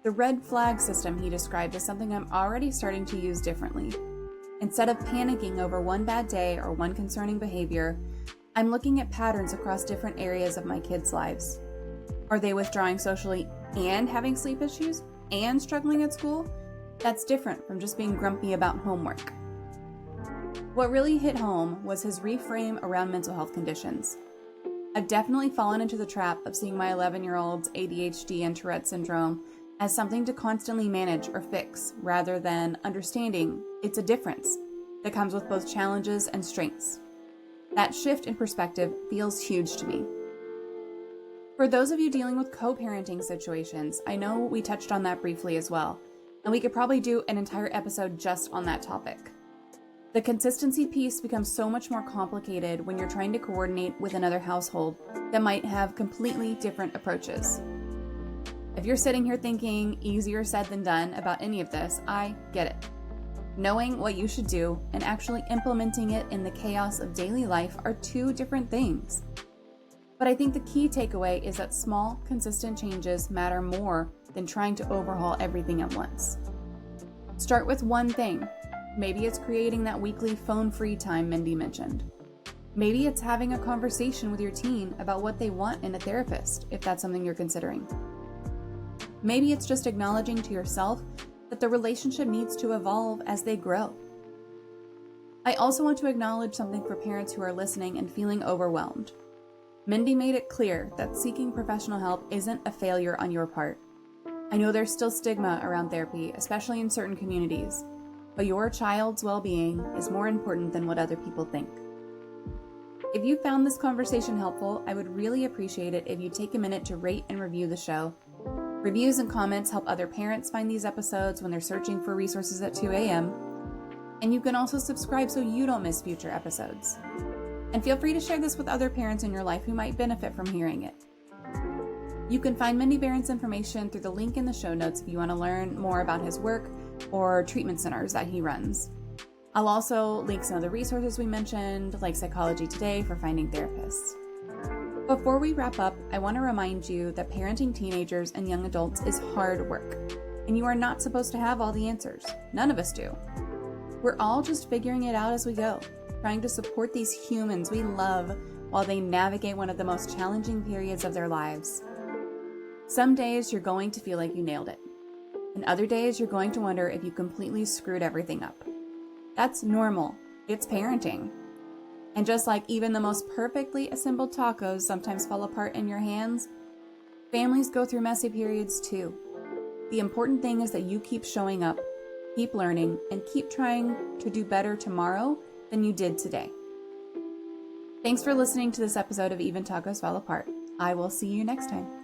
The red flag system he described is something I'm already starting to use differently. Instead of panicking over one bad day or one concerning behavior, I'm looking at patterns across different areas of my kids' lives. Are they withdrawing socially and having sleep issues and struggling at school? That's different from just being grumpy about homework. What really hit home was his reframe around mental health conditions. I've definitely fallen into the trap of seeing my 11-year-old's ADHD and Tourette syndrome as something to constantly manage or fix, rather than understanding it's a difference that comes with both challenges and strengths. That shift in perspective feels huge to me. For those of you dealing with co-parenting situations, I know we touched on that briefly as well, and we could probably do an entire episode just on that topic. The consistency piece becomes so much more complicated when you're trying to coordinate with another household that might have completely different approaches. If you're sitting here thinking easier said than done about any of this, I get it. Knowing what you should do and actually implementing it in the chaos of daily life are two different things. But I think the key takeaway is that small, consistent changes matter more than trying to overhaul everything at once. Start with one thing. Maybe it's creating that weekly phone-free time Mendi mentioned. Maybe it's having a conversation with your teen about what they want in a therapist, if that's something you're considering. Maybe it's just acknowledging to yourself that the relationship needs to evolve as they grow. I also want to acknowledge something for parents who are listening and feeling overwhelmed. Mendi made it clear that seeking professional help isn't a failure on your part. I know there's still stigma around therapy, especially in certain communities, but your child's well-being is more important than what other people think. If you found this conversation helpful, I would really appreciate it if you take a minute to rate and review the show. Reviews and comments help other parents find these episodes when they're searching for resources at 2 a.m. And you can also subscribe so you don't miss future episodes. And feel free to share this with other parents in your life who might benefit from hearing it. You can find Mendi Barron's information through the link in the show notes if you want to learn more about his work or treatment centers that he runs. I'll also link some of the resources we mentioned, like Psychology Today for finding therapists. Before we wrap up, I want to remind you that parenting teenagers and young adults is hard work, and you are not supposed to have all the answers. None of us do. We're all just figuring it out as we go, trying to support these humans we love while they navigate one of the most challenging periods of their lives. Some days you're going to feel like you nailed it, and other days you're going to wonder if you completely screwed everything up. That's normal. It's parenting. And just like even the most perfectly assembled tacos sometimes fall apart in your hands, families go through messy periods too. The important thing is that you keep showing up, keep learning, and keep trying to do better tomorrow than you did today. Thanks for listening to this episode of Even Tacos Fall Apart. I will see you next time.